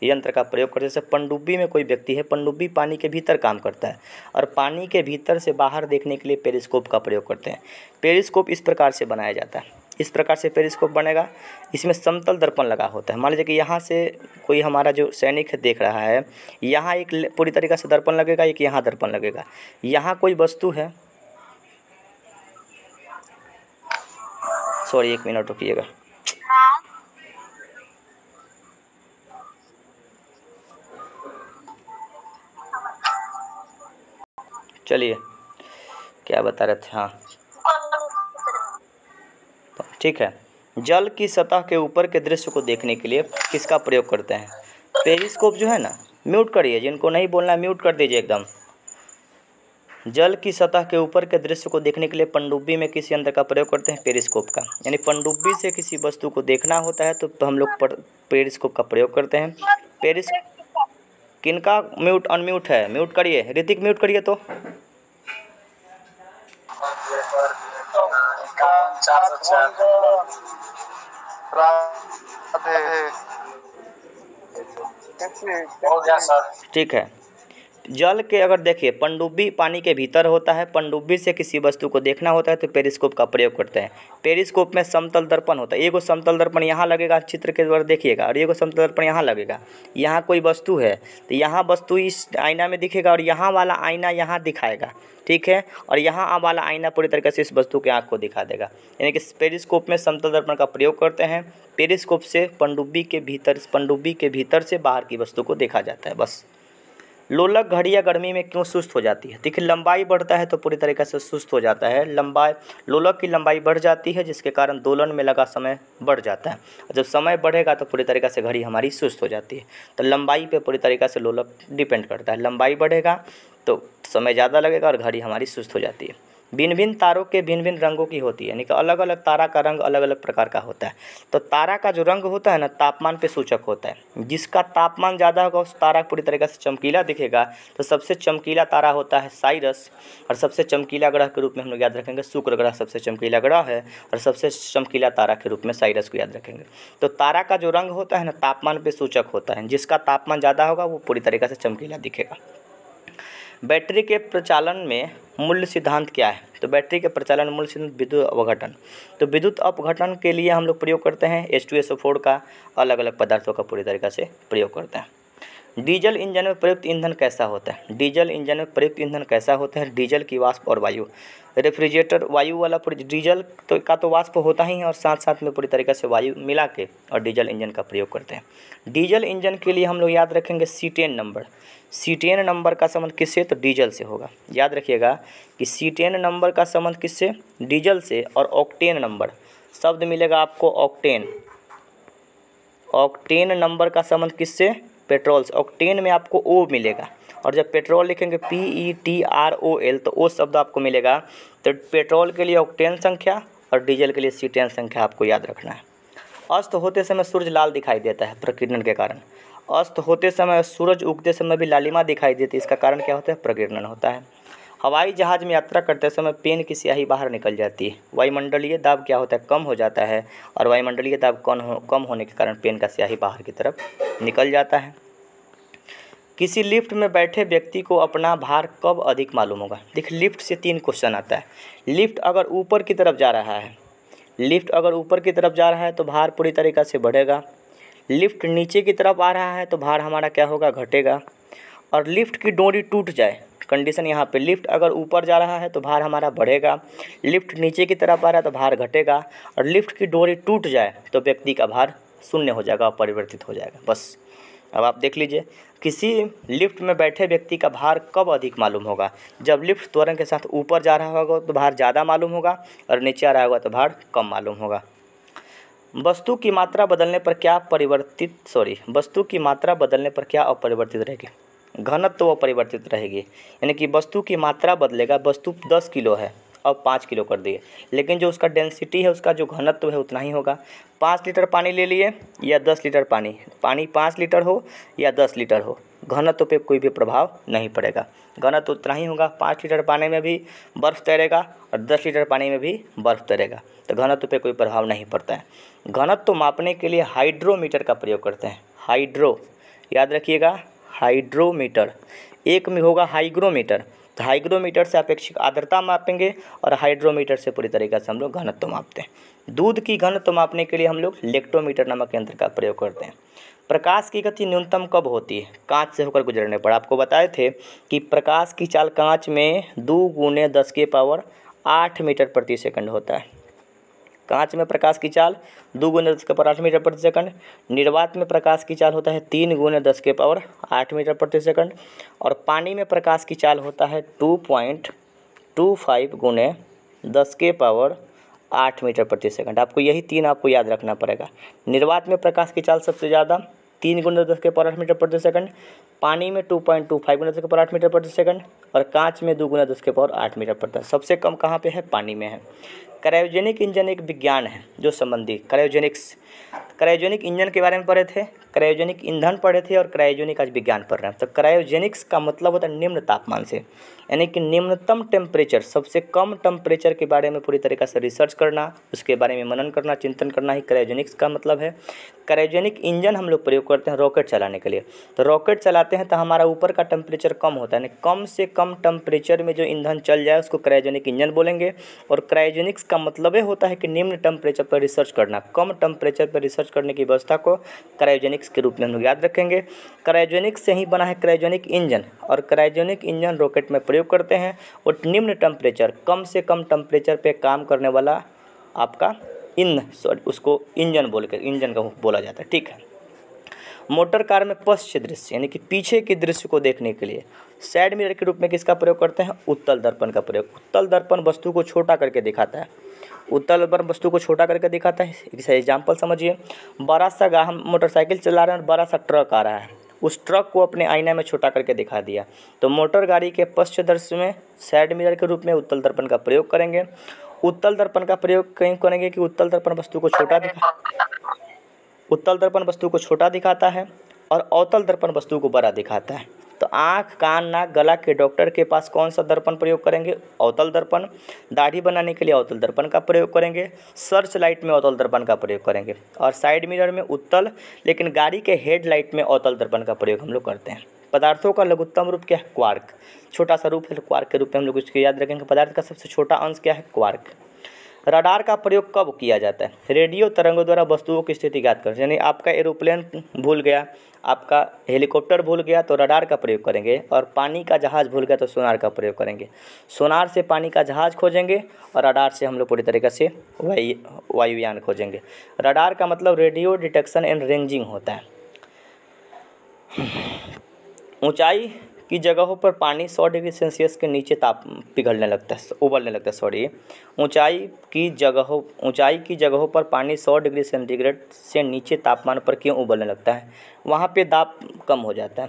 यंत्र का प्रयोग करते हैं। जैसे पनडुब्बी में कोई व्यक्ति है, पनडुब्बी पानी के भीतर काम करता है और पानी के भीतर से बाहर देखने के लिए पेरिस्कोप का प्रयोग करते हैं। पेरिस्कोप इस प्रकार से बनाया जाता है, इस प्रकार से पेरिस्कोप बनेगा। इसमें समतल दर्पण लगा होता है। मान लीजिए कि यहाँ से कोई हमारा जो सैनिक है देख रहा है, यहाँ एक पूरी तरीक़े से दर्पण लगेगा, एक यहाँ दर्पण लगेगा। यहाँ कोई वस्तु है, सॉरी 1 मिनट रुकिएगा। चलिए क्या बता रहे थे, हाँ ठीक है। जल की सतह के ऊपर के दृश्य को देखने के लिए किसका प्रयोग करते हैं? पेरिस्कोप जो है ना, म्यूट करिए, जिनको नहीं बोलना म्यूट कर दीजिए एकदम। जल की सतह के ऊपर के दृश्य को देखने के लिए पनडुब्बी में किस यंत्र का प्रयोग करते हैं? पेरिस्कोप का। यानी पनडुब्बी से किसी वस्तु को देखना होता है तो हम लोग पेरिस्कोप का प्रयोग करते हैं। किनका म्यूट अनम्यूट है? म्यूट करिए, ऋतिक म्यूट करिए तो। ठीक है। जल के अगर देखिए, पनडुब्बी पानी के भीतर होता है, पनडुब्बी से किसी वस्तु को देखना होता है तो पेरिस्कोप का प्रयोग करते हैं। पेरिस्कोप में समतल दर्पण होता है, एगो समतल दर्पण यहाँ लगेगा, चित्र के द्वारा देखिएगा, और एगो समतल दर्पण यहाँ लगेगा। यहाँ कोई वस्तु है तो यहाँ वस्तु इस आईना में दिखेगा और यहाँ वाला आईना यहाँ दिखाएगा, ठीक है, और यहाँ वाला आईना पूरी तरीके से इस वस्तु के आँख को दिखा देगा। यानी कि पेरिस्कोप में समतल दर्पण का प्रयोग करते हैं। पेरिस्कोप से पनडुब्बी के भीतर से बाहर की वस्तु को देखा जाता है, बस। लोलक घड़ियाँ गर्मी में क्यों सुस्त हो जाती है? देखिए, लंबाई बढ़ता है तो पूरी तरीके से सुस्त हो जाता है। लोलक की लंबाई बढ़ जाती है, जिसके कारण दोलन में लगा समय बढ़ जाता है। जब समय बढ़ेगा तो पूरी तरीके से घड़ी हमारी सुस्त हो जाती है। तो लंबाई पे पूरी तरीके से लोलक डिपेंड करता है। लंबाई बढ़ेगा तो समय ज़्यादा लगेगा और घड़ी हमारी सुस्त हो जाती है। भिन्न भिन्न तारों के भिन्न भिन्न रंगों की होती है, यानी कि अलग अलग तारा का रंग अलग अलग प्रकार का होता है। तो तारा का जो रंग होता है ना, तापमान पे सूचक होता है। जिसका तापमान ज़्यादा होगा उस तारा पूरी तरीके से चमकीला दिखेगा। तो सबसे चमकीला तारा होता है साइरस, और सबसे चमकीला ग्रह के रूप में हम लोग याद रखेंगे शुक्र ग्रह सबसे चमकीला ग्रह है, और सबसे चमकीला तारा के रूप में साइरस को याद रखेंगे। तो तारा का जो रंग होता है ना, तापमान पे सूचक होता है। जिसका तापमान ज़्यादा होगा वो पूरी तरीके से चमकीला दिखेगा। बैटरी के प्रचालन में मूल्य सिद्धांत क्या है? तो बैटरी के प्रचालन मूल्य सिद्धांत विद्युत अपघटन। तो विद्युत अपघटन के लिए हम लोग प्रयोग करते हैं H2SO4 का, अलग अलग पदार्थों का पूरी तरीक़ा से प्रयोग करते हैं। डीजल इंजन में प्रयुक्त ईंधन कैसा होता है? डीजल इंजन में प्रयुक्त ईंधन कैसा होता है? डीजल की वाष्प और वायु। रेफ्रिजरेटर वायु वाला डीजल तो वाष्प होता ही है, और साथ साथ में पूरी तरीके से वायु मिला के और डीजल इंजन का प्रयोग करते हैं। डीजल इंजन के लिए हम लोग याद रखेंगे C10 नंबर। C10 नंबर का संबंध किससे? तो डीजल से होगा। याद रखिएगा कि C10 नंबर का संबंध किससे? डीजल से। और ऑक्टेन नंबर शब्द मिलेगा आपको, ऑक्टेन। ऑक्टेन नंबर का संबंध किससे? पेट्रोल से। ऑक्टेन में आपको O मिलेगा, और जब पेट्रोल लिखेंगे PETROL तो O शब्द आपको मिलेगा। तो पेट्रोल के लिए ऑक्टेन संख्या और डीजल के लिए C10 संख्या आपको याद रखना है। अस्त होते समय सूरज लाल दिखाई देता है प्रकीर्णन के कारण। अस्त होते समय, सूरज उगते समय भी लालिमा दिखाई देती है। इसका कारण क्या होता है? प्रकीर्णन होता है। हवाई जहाज़ में यात्रा करते समय पेन की स्याही बाहर निकल जाती है। वायुमंडलीय दाब क्या होता है? कम हो जाता है, और वायुमंडलीय दाब कम होने के कारण पेन का स्याही बाहर की तरफ निकल जाता है। किसी लिफ्ट में बैठे व्यक्ति को अपना भार कब अधिक मालूम होगा? देखिए, लिफ्ट से 3 क्वेश्चन आता है। लिफ्ट अगर ऊपर की तरफ जा रहा है, तो भार पूरी तरीक़ा से बढ़ेगा। लिफ्ट नीचे की तरफ आ रहा है तो भार हमारा क्या होगा? घटेगा। और लिफ्ट की डोरी टूट जाए, कंडीशन यहाँ पे, लिफ्ट अगर ऊपर जा रहा है तो भार हमारा बढ़ेगा, लिफ्ट नीचे की तरफ आ रहा है तो भार घटेगा, और लिफ्ट की डोरी टूट जाए तो व्यक्ति का भार शून्य हो जाएगा, अपरिवर्तित हो जाएगा। बस अब आप देख लीजिए, किसी लिफ्ट में बैठे व्यक्ति का भार कब अधिक मालूम होगा? जब लिफ्ट त्वरण के साथ ऊपर जा रहा होगा तो भार ज़्यादा मालूम होगा, और नीचे आ रहा होगा तो भार कम मालूम होगा। वस्तु की मात्रा बदलने पर क्या अपरिवर्तित रहेगी? घनत्व अपरिवर्तित रहेगी। यानी कि वस्तु की मात्रा बदलेगा। वस्तु 10 किलो है, अब 5 किलो कर दिए, लेकिन जो उसका डेंसिटी है, उसका जो घनत्व है उतना ही होगा। 5 लीटर पानी ले लिए या 10 लीटर पानी 5 लीटर हो या 10 लीटर हो, घनत्व पे कोई भी प्रभाव नहीं पड़ेगा। घनत्व उतना ही होगा। 5 लीटर पानी में भी बर्फ़ तैरेगा और 10 लीटर पानी में भी बर्फ़ तैरेगा, तो घनत्व पे कोई प्रभाव नहीं पड़ता है। घनत्व मापने के लिए हाइड्रोमीटर का प्रयोग करते हैं। हाइड्रो याद रखिएगा हाइड्रोमीटर, एक में होगा हाइग्रोमीटर, तो हाइग्रोमीटर से अपेक्षिक आर्द्रता मापेंगे और हाइड्रोमीटर से पूरी तरीके से हम लोग घनत्व मापते हैं। दूध की घनत्व मापने के लिए हम लोग लेक्टोमीटर नामक यंत्र का प्रयोग करते हैं। प्रकाश की गति न्यूनतम कब होती है? कांच से होकर गुजरने पर। आपको बताए थे कि प्रकाश की चाल कांच में 2 × 10⁸ मीटर प्रति सेकंड होता है। कांच में प्रकाश की चाल 2 × 10⁸ मीटर प्रति सेकंड। निर्वात में प्रकाश की चाल होता है 3 × 10⁸ मीटर प्रति सेकंड। और पानी में प्रकाश की चाल होता है 2.25 × 10⁸ मीटर प्रति सेकंड। आपको यही 3 आपको याद रखना पड़ेगा। निर्वात में प्रकाश की चाल सबसे ज़्यादा 3 × 10⁸ मीटर प्रति सेकंड, पानी में 2.25 × 10⁸ मीटर प्रति सेकंड और कांच में 2 × 10⁸ मीटर प्रति सेकंड। सबसे कम कहाँ पे है? पानी में है। क्रायोजेनिक इंजन एक विज्ञान है जो संबंधी क्रायोजेनिक इंजन के बारे में पढ़े थे, क्रायोजेनिक ईंधन पढ़े थे और क्रायोजेनिक आज विज्ञान पढ़ रहे हैं। तो क्रायोजेनिक्स का मतलब होता है निम्न तापमान से, यानी कि निम्नतम टेम्परेचर, सबसे कम टेम्परेचर के बारे में पूरी तरीके से रिसर्च करना, उसके बारे में मनन करना, चिंतन करना ही क्रायोजेनिक्स का मतलब है। क्रायोजेनिक इंजन हम लोग प्रयोग करते हैं रॉकेट चलाने के लिए। तो रॉकेट चलाते हैं तो हमारा ऊपर का टेम्परेचर कम होता है, यानी कम से कम टेम्परेचर में जो ईंधन चल जाए उसको क्रायोजेनिक इंजन बोलेंगे। और क्रायोजेनिक्स का मतलब ये होता है कि निम्न टेम्परेचर पर रिसर्च करना, कम टेम्परेचर पर रिसर्च करने की व्यवस्था को क्रायोजेनिक्स के रूप में हम लोग याद रखेंगे। क्रायोजेनिक्स से ही बना है क्रायोजेनिक इंजन, और क्रायोजेनिक इंजन रॉकेट में प्रयोग करते हैं। और निम्न टेम्परेचर, कम से कम टेम्परेचर पे काम करने वाला आपका उसको इंजन का बोला जाता है। ठीक है। मोटर कार में पश्च दृश्य यानी कि पीछे के दृश्य को देखने के लिए साइड मिरर के रूप में किसका प्रयोग करते हैं? उत्तल दर्पण का प्रयोग। उत्तल दर्पण वस्तु को छोटा करके दिखाता है, उत्तल दर्पण वस्तु को छोटा करके दिखाता है। एक एग्जाम्पल समझिए, बड़ा सा हम मोटरसाइकिल चला रहे हैं और बड़ा सा ट्रक आ रहा है, उस ट्रक को अपने आईने में छोटा करके दिखा दिया। तो मोटर गाड़ी के पश्च दृश्य में साइड मिरर के रूप में उत्तल दर्पण का प्रयोग करेंगे। उत्तल दर्पण का प्रयोग कहीं करेंगे कि उत्तल दर्पण वस्तु को छोटा दिखाता है और अवतल दर्पण वस्तु को बड़ा दिखाता है। तो आँख, कान, नाक, गला के डॉक्टर के पास कौन सा दर्पण प्रयोग करेंगे? अवतल दर्पण। दाढ़ी बनाने के लिए अवतल दर्पण का प्रयोग करेंगे। सर्च लाइट में अवतल दर्पण का प्रयोग करेंगे और साइड मिरर में उत्तल, लेकिन गाड़ी के हेडलाइट में अवतल दर्पण का प्रयोग हम लोग करते हैं। पदार्थों का लघुत्तम रूप क्या है? क्वार्क। छोटा सा रूप है, क्वार्क के रूप में हम लोग उसको याद रखेंगे। पदार्थ का सबसे छोटा अंश क्या है? क्वार्क। रडार का प्रयोग कब किया जाता है? रेडियो तरंगों द्वारा वस्तुओं की स्थिति ज्ञात कर, यानी आपका एरोप्लेन भूल गया, आपका हेलीकॉप्टर भूल गया तो रडार का प्रयोग करेंगे, और पानी का जहाज़ भूल गया तो सोनार का प्रयोग करेंगे। सोनार से पानी का जहाज़ खोजेंगे और रडार से हम लोग पूरी तरीके से वायुयान खोजेंगे। रडार का मतलब रेडियो डिटेक्शन एंड रेंजिंग होता है। ऊंचाई की जगहों पर पानी 100 डिग्री सेल्सियस के नीचे उबलने लगता है। ऊंचाई की जगहों पर पानी 100 डिग्री सेंटीग्रेड से नीचे तापमान पर क्यों उबलने लगता है? वहाँ पे दाब कम हो जाता है,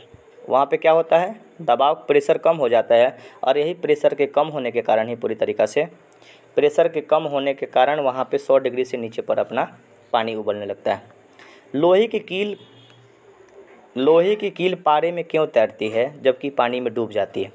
वहाँ पे क्या होता है? दबाव, प्रेशर कम हो जाता है, और यही प्रेशर के कम होने के कारण ही पूरी तरीक़ा से वहाँ पे 100 डिग्री से नीचे पर अपना पानी उबलने लगता है। लोहे की कील पारे में क्यों तैरती है जबकि पानी में डूब जाती है?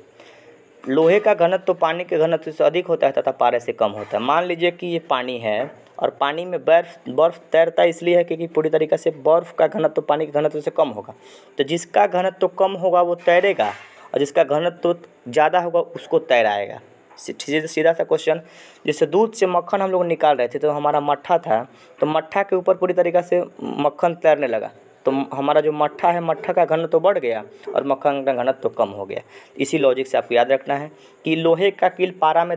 लोहे का घनत्व तो पानी के घनत्व से अधिक होता है तथा पारे से कम होता है। मान लीजिए कि ये पानी है और पानी में बर्फ़ तैरता इसलिए है क्योंकि पूरी तरीक़े से बर्फ़ का घनत्व पानी के घनत्व से कम होगा। तो जिसका घनत्व कम होगा वो तैरेगा, और जिसका घनत्व ज़्यादा होगा उसको तैराएगा। सीधा सा क्वेश्चन। जैसे दूध से मक्खन हम लोग निकाल रहे थे तो हमारा मट्ठा था, तो मट्ठा के ऊपर पूरी तरीक़े से मक्खन तैरने लगा, तो हमारा जो मट्ठा है, मट्ठा का घनत्व बढ़ गया और मक्खन का घनत्व कम हो गया। इसी लॉजिक से आपको याद रखना है कि लोहे का कील पारा में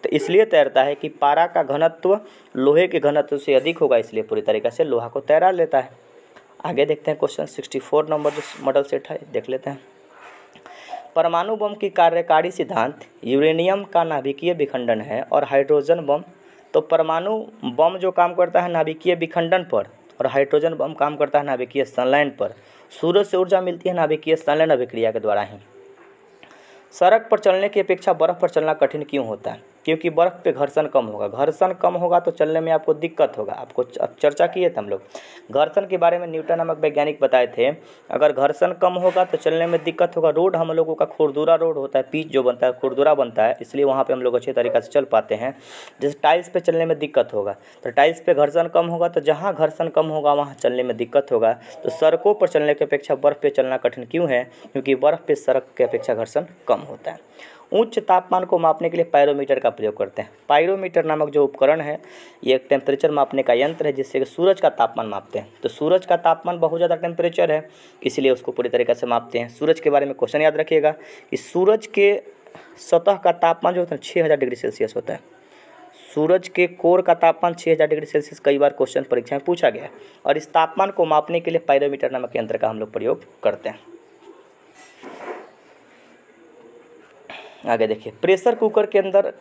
इसलिए तैरता है कि पारा का घनत्व लोहे के घनत्व से अधिक होगा, इसलिए पूरी तरीक़े से लोहा को तैरा लेता है। आगे देखते हैं क्वेश्चन 64 नंबर जो मॉडल सेट है, देख लेते हैं। परमाणु बम की कार्यकारी सिद्धांत यूरेनियम का नाभिकीय विखंडन है और हाइड्रोजन बम। तो परमाणु बम जो काम करता है नाभिकीय विखंडन पर, और हाइड्रोजन बम काम करता है नाभिकीय संलयन पर। सूरज से ऊर्जा मिलती है नाभिकीय संलयन अभिक्रिया के द्वारा ही। सड़क पर चलने की अपेक्षा बर्फ़ पर चलना कठिन क्यों होता है? क्योंकि बर्फ़ पे घर्षण कम होगा। घर्षण कम होगा तो चलने में आपको दिक्कत होगा। आपको अब चर्चा किए थे हम लोग घर्षण के बारे में, न्यूटन नामक वैज्ञानिक बताए थे अगर घर्षण कम होगा तो चलने में दिक्कत होगा। रोड हम लोगों का खुरदुरा रोड होता है, पिच जो बनता है खुरदुरा बनता है, इसलिए वहाँ पे हम लोग अच्छे तरीक़े से चल पाते हैं। जैसे टाइल्स पे चलने में दिक्कत होगा, तो टाइल्स पे घर्षण कम होगा, तो जहाँ घर्षण कम होगा वहाँ चलने में दिक्कत होगा। तो सड़कों पर चलने की अपेक्षा बर्फ़ पे चलना कठिन क्यों है? क्योंकि बर्फ़ पे सड़क की अपेक्षा घर्षण कम होता है। उच्च तापमान को मापने के लिए पायरोमीटर का प्रयोग करते हैं। पायरोमीटर नामक जो उपकरण है ये एक टेम्परेचर मापने का यंत्र है जिससे कि सूरज का तापमान मापते हैं। तो सूरज का तापमान बहुत ज़्यादा टेम्परेचर है, इसलिए उसको पूरी तरीके से मापते हैं। सूरज के बारे में क्वेश्चन याद रखिएगा कि सूरज के सतह का तापमान जो होता है 6000 डिग्री सेल्सियस होता है। सूरज के कोर का तापमान 6000 डिग्री सेल्सियस कई बार क्वेश्चन परीक्षा में पूछा गया है। और इस तापमान को मापने के लिए पायरोमीटर नामक यंत्र का हम लोग प्रयोग करते हैं। आगे देखिए, प्रेशर कुकर के अंदर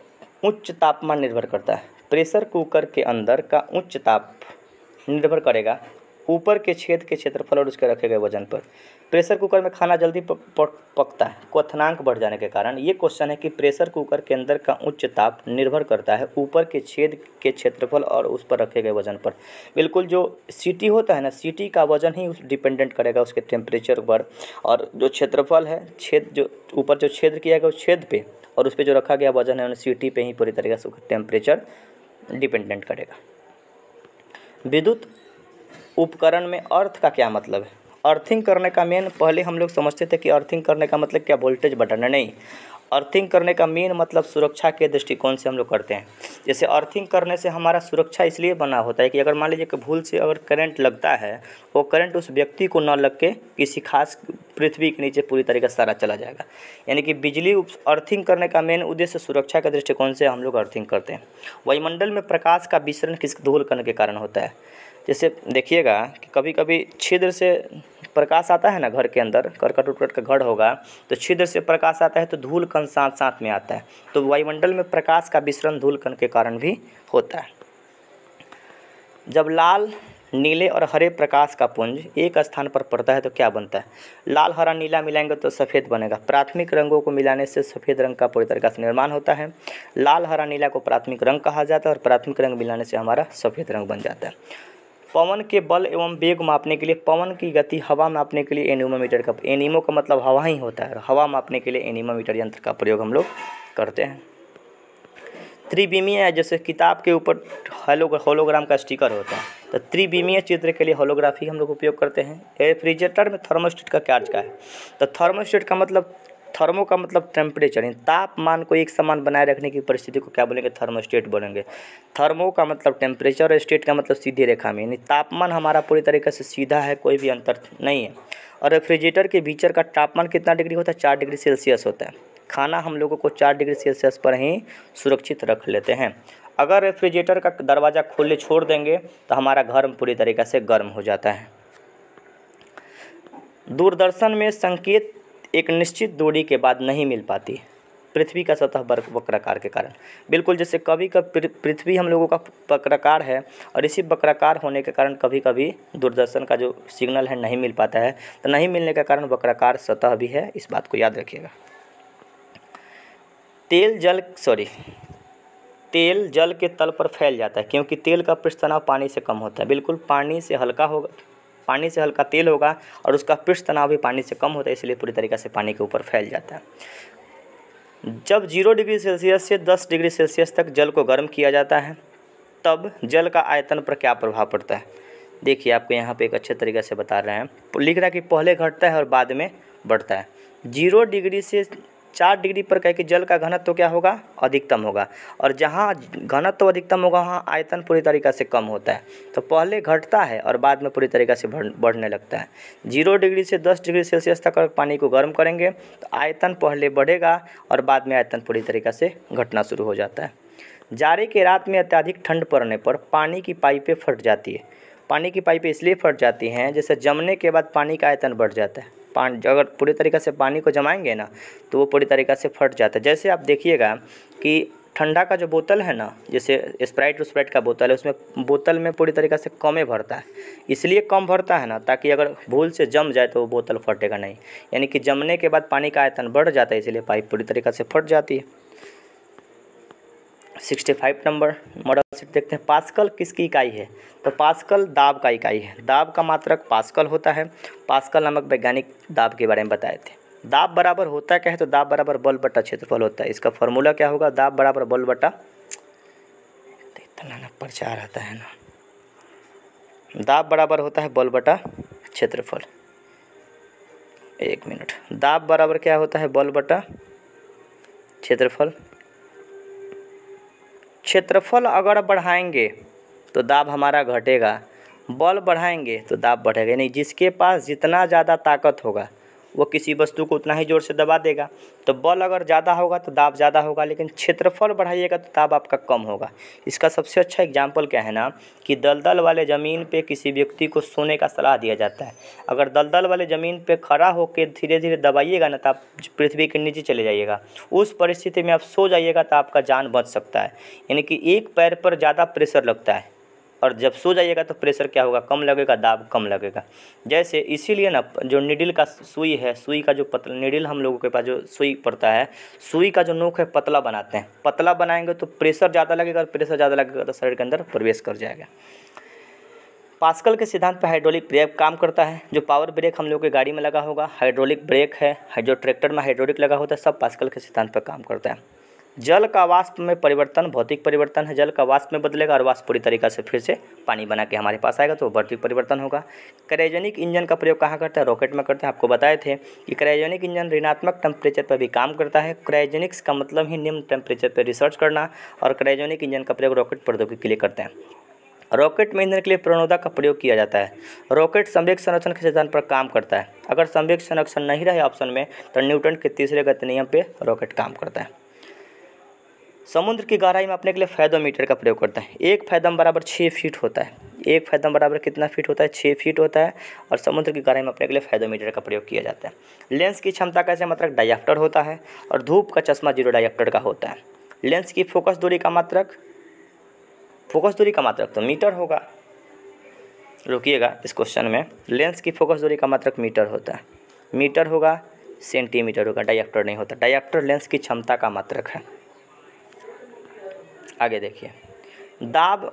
उच्च तापमान निर्भर करता है। प्रेशर कुकर के अंदर का उच्च ताप निर्भर करेगा ऊपर के छेद के क्षेत्रफल और उसके रखे गए वजन पर। प्रेशर कुकर में खाना जल्दी पकता है, क्वथनांक बढ़ जाने के कारण। ये क्वेश्चन है कि प्रेशर कुकर के अंदर का उच्च ताप निर्भर करता है ऊपर के छेद के क्षेत्रफल और उस पर रखे गए वजन पर। बिल्कुल, जो सीटी होता है ना, सीटी का वजन ही डिपेंडेंट करेगा उसके टेम्परेचर पर, और जो क्षेत्रफल है, छेद जो ऊपर जो छेद किया गया उस छेद पे और उस पर जो रखा गया वजन है उन सीटी पे ही पूरी तरीके से टेम्परेचर डिपेंडेंट करेगा। विद्युत उपकरण में अर्थ का क्या मतलब है? अर्थिंग करने का मेन, पहले हम लोग समझते थे कि अर्थिंग करने का मतलब क्या वोल्टेज बटन है, नहीं। अर्थिंग करने का मेन मतलब सुरक्षा के दृष्टिकोण से हम लोग करते हैं। जैसे अर्थिंग करने से हमारा सुरक्षा इसलिए बना होता है कि अगर मान लीजिए कि भूल से अगर करंट लगता है, वो करंट उस व्यक्ति को न लग के किसी खास पृथ्वी के नीचे पूरी तरीके से सारा चला जाएगा। यानी कि बिजली अर्थिंग करने का मेन उद्देश्य सुरक्षा के दृष्टिकोण से हम लोग अर्थिंग करते हैं। वायुमंडल में प्रकाश का विसरण किस धूलकण के कारण होता है? जैसे देखिएगा कि कभी कभी छिद्र से प्रकाश आता है ना, घर के अंदर करकट उरकट का घर होगा तो छिद्र से प्रकाश आता है तो धूल कण साथ साथ में आता है। तो वायुमंडल में प्रकाश का विसरण धूल कण के कारण भी होता है। जब लाल, नीले और हरे प्रकाश का पुंज एक स्थान पर पड़ता है तो क्या बनता है? लाल, हरा, नीला मिलाएंगे तो सफ़ेद बनेगा। प्राथमिक रंगों को मिलाने से सफ़ेद रंग का पूरी तरीके से निर्माण होता है। लाल, हरा, नीला को प्राथमिक रंग कहा जाता है और प्राथमिक रंग मिलाने से हमारा सफ़ेद रंग बन जाता है। पवन के बल एवं वेग मापने के लिए, पवन की गति हवा मापने के लिए एनीमोमीटर का, एनीमो का मतलब हवा ही होता है, हवा मापने के लिए एनीमोमीटर यंत्र का प्रयोग हम लोग करते हैं। त्रिविमीय है, जैसे किताब के ऊपर होलोग्राम का स्टिकर होता है, तो त्रिविमीय चित्र के लिए होलोग्राफी हम लोग उपयोग करते हैं। रेफ्रिजरेटर में थर्मोस्टेट का क्या अर्थ है? तो थर्मोस्टेट का मतलब, थर्मो का मतलब टेम्परेचर, तापमान को एक समान बनाए रखने की परिस्थिति को क्या बोलेंगे? थर्मोस्टेट बोलेंगे। थर्मो का मतलब टेम्परेचर, स्टेट का मतलब सीधी रेखा में, यानी तापमान हमारा पूरी तरीके से सीधा है, कोई भी अंतर नहीं है। और रेफ्रिजरेटर के भीतर का तापमान कितना डिग्री होता है? 4 डिग्री सेल्सियस होता है। खाना हम लोगों को 4 डिग्री सेल्सियस पर ही सुरक्षित रख लेते हैं। अगर रेफ्रिजरेटर का दरवाज़ा खोले छोड़ देंगे तो हमारा घर पूरी तरीके से गर्म हो जाता है। दूरदर्शन में संकेत एक निश्चित दूरी के बाद नहीं मिल पाती, पृथ्वी का सतह वक्राकार के कारण। बिल्कुल, जैसे कभी कभी पृथ्वी हम लोगों का वक्राकार है और इसी वक्राकार होने के कारण कभी कभी दूरदर्शन का जो सिग्नल है नहीं मिल पाता है, तो नहीं मिलने के कारण वक्राकार सतह भी है, इस बात को याद रखिएगा। तेल जल के तल पर फैल जाता है क्योंकि तेल का पृष्ठ तनाव पानी से कम होता है। बिल्कुल, पानी से हल्का तेल होगा और उसका पृष्ठ तनाव भी पानी से कम होता है, इसलिए पूरी तरीके से पानी के ऊपर फैल जाता है। जब 0 डिग्री सेल्सियस से 10 डिग्री सेल्सियस तक जल को गर्म किया जाता है तब जल का आयतन पर क्या प्रभाव पड़ता है? देखिए, आपको यहाँ पे एक अच्छे तरीके से बता रहे हैं, लिख रहा है कि पहले घटता है और बाद में बढ़ता है। 0 डिग्री से 4 डिग्री पर कह के जल का घनत्व तो क्या होगा? अधिकतम होगा, और जहाँ घनत्व अधिकतम होगा वहाँ आयतन पूरी तरीक़ा से कम होता है। तो पहले घटता है और बाद में पूरी तरीक़ा से बढ़ने लगता है। 0 डिग्री से 10 डिग्री सेल्सियस तक अगर पानी को गर्म करेंगे तो आयतन पहले बढ़ेगा और बाद में आयतन पूरी तरीक़ा से घटना शुरू हो जाता है। जाड़े के रात में अत्यधिक ठंड पड़ने पर पानी की पाइपें फट जाती है। पानी की पाइपें इसलिए फट जाती हैं, जैसे जमने के बाद पानी का आयतन बढ़ जाता है। अगर पूरी तरीक़े से पानी को जमाएंगे ना तो वो पूरी तरीक़े से फट जाता है। जैसे आप देखिएगा कि ठंडा का जो बोतल है ना, जैसे स्प्राइट का बोतल है, उसमें बोतल में पूरी तरीक़े से कम भरता है। इसलिए कम भरता है ना, ताकि अगर भूल से जम जाए तो वो बोतल फटेगा नहीं। यानी कि जमने के बाद पानी का आयतन बढ़ जाता है, इसलिए पाइप पूरी तरीक़े से फट जाती है। 65 नंबर मॉडल सीट देखते हैं। पास्कल किसकी इकाई है? तो पास्कल दाब का इकाई है। दाब का मात्रक पास्कल होता है। पास्कल नामक वैज्ञानिक दाब के बारे में बताए थे। दाब बराबर होता क्या है? तो दाब बराबर बल बटा क्षेत्रफल होता है। इसका फॉर्मूला क्या होगा? दाब बराबर बल बटा, इतना ना प्रचार आता है ना, दाब बराबर होता है बल बटा क्षेत्रफल। एक मिनट, दाब बराबर क्या होता है? बल बटा क्षेत्रफल। क्षेत्रफल अगर बढ़ाएंगे तो दाब हमारा घटेगा, बल बढ़ाएंगे तो दाब बढ़ेगा। यानी जिसके पास जितना ज़्यादा ताकत होगा वो किसी वस्तु को उतना ही जोर से दबा देगा। तो बल अगर ज़्यादा होगा तो दाब ज़्यादा होगा, लेकिन क्षेत्रफल बढ़ाइएगा तो दाब आपका कम होगा। इसका सबसे अच्छा एग्जाम्पल क्या है ना, कि दलदल वाले ज़मीन पे किसी व्यक्ति को सोने का सलाह दिया जाता है। अगर दलदल वाले ज़मीन पे खड़ा होकर धीरे धीरे दबाइएगा ना तो आप पृथ्वी के नीचे चले जाइएगा। उस परिस्थिति में आप सो जाइएगा तो आपका जान बच सकता है। यानी कि एक पैर पर ज़्यादा प्रेशर लगता है और जब सो जाइएगा तो प्रेशर क्या होगा? कम लगेगा, दाब कम लगेगा। जैसे इसीलिए ना जो निडिल का सुई है, सुई का जो पतला निडिल हम लोगों के पास जो सुई पड़ता है, सुई का जो नोक है पतला बनाते हैं। पतला बनाएंगे तो प्रेशर ज़्यादा लगेगा और प्रेशर ज़्यादा लगेगा तो शरीर के अंदर प्रवेश कर जाएगा। पास्कल के सिद्धांत पर हाइड्रोलिक ब्रेक काम करता है। जो पावर ब्रेक हम लोग के गाड़ी में लगा होगा हाइड्रोलिक ब्रेक है, जो ट्रैक्टर में हाइड्रोलिक लगा होता है, सब पास्कल के सिद्धांत पर काम करता है। जल का वाष्प में परिवर्तन भौतिक परिवर्तन है। जल का वाष्प में बदलेगा और वाष्प पूरी तरीक़ा से फिर से पानी बना के हमारे पास आएगा तो भौतिक परिवर्तन होगा। क्रायोजेनिक इंजन का प्रयोग कहाँ करता है? रॉकेट में करता है। आपको बताए थे कि क्रायोजेनिक इंजन ऋणात्मक टेम्परेचर पर भी काम करता है। क्रायोजेनिक्स का मतलब ही निम्न टेम्परेचर पर रिसर्च करना, और क्रायोजेनिक इंजन का प्रयोग रॉकेट प्रौद्योगिकी के लिए करते हैं। रॉकेट में ईंधन के लिए प्रणोदक का प्रयोग किया जाता है। रॉकेट संवेग संरक्षण के सिद्धांत पर काम करता है। अगर संवेग संरक्षण नहीं रहे ऑप्शन में तो न्यूटन के तीसरे गति नियम पे रॉकेट काम करता है। समुद्र की गहराई मापने के लिए फैथोमीटर का प्रयोग करता है। एक फैथम बराबर 6 फीट होता है। एक फैथम बराबर कितना फीट होता है? 6 फीट होता है। और समुद्र की गहराई मापने के लिए फैथोमीटर का प्रयोग किया जाता है। लेंस की क्षमता का मात्रक डायप्टर होता है और धूप का चश्मा 0 डायप्टर का होता है। लेंस की फोकस दूरी का मात्रक तो मीटर होगा। रुकिएगा, इस क्वेश्चन में लेंस की फोकस दूरी का मात्रक मीटर होता है। मीटर होगा, सेंटीमीटर होगा, डायप्टर नहीं होता। डायप्टर लेंस की क्षमता का मात्रक है। आगे देखिए, दाब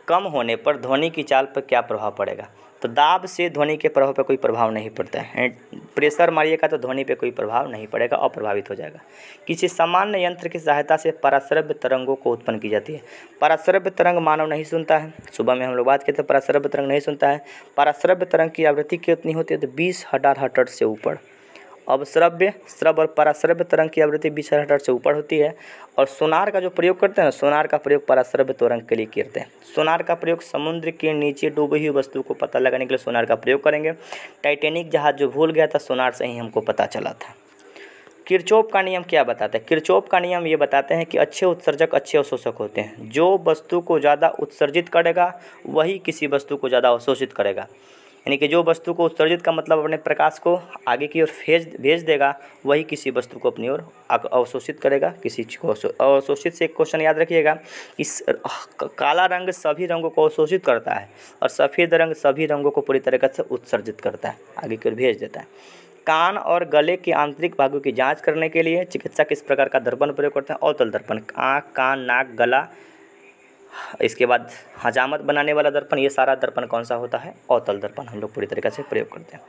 कम होने पर ध्वनि की चाल पर क्या प्रभाव पड़ेगा? तो दाब से ध्वनि के प्रभाव पर कोई प्रभाव नहीं पड़ता है। प्रेशर मारिएगा तो ध्वनि पे कोई प्रभाव नहीं पड़ेगा, अप्रभावित हो जाएगा। किसी सामान्य यंत्र की सहायता से पराश्रव्य तरंगों को उत्पन्न की जाती है। पराश्रव्य तरंग मानव नहीं सुनता है। सुबह में हम लोग बात किए थे, पराश्रव्य तरंग नहीं सुनता है। पराश्रव्य तरंग की आवृत्ति कितनी होती है? तो 20,000 हर्ट्ज से ऊपर। अब श्रव्य और पराश्रव्य तरंग की आवृत्ति 20,000 हर्ट्ज से ऊपर होती है। और सोनार का जो प्रयोग करते हैं ना, सोनार का प्रयोग पराश्रव्य तरंग के लिए करते हैं। सोनार का प्रयोग समुद्र के नीचे डूबी हुई वस्तु को पता लगाने के लिए सोनार का प्रयोग करेंगे। टाइटैनिक जहाज जो भूल गया था, सोनार से ही हमको पता चला था। किरचॉफ का नियम क्या बताता है? किरचॉफ का नियम ये बताते हैं कि अच्छे उत्सर्जक अच्छे अवशोषक होते हैं। जो वस्तु को ज़्यादा उत्सर्जित करेगा वही किसी वस्तु को ज़्यादा अवशोषित करेगा। यानी कि जो वस्तु को उत्सर्जित का मतलब अपने प्रकाश को आगे की ओर भेज देगा, वही किसी वस्तु को अपनी ओर अवशोषित करेगा। किसी चीज़ को अवशोषित से एक क्वेश्चन याद रखिएगा, इस काला रंग सभी रंगों को अवशोषित करता है और सफ़ेद रंग सभी रंगों को पूरी तरीके से उत्सर्जित करता है, आगे की ओर भेज देता है। कान और गले के आंतरिक भागों की जांच करने के लिए चिकित्सक इस प्रकार का दर्पण प्रयोग करते हैं, अवतल दर्पण। आँख, कान, नाक, गला, इसके बाद हजामत बनाने वाला दर्पण, ये सारा दर्पण कौन सा होता है? अवतल दर्पण हम लोग पूरी तरीके से प्रयोग करते हैं।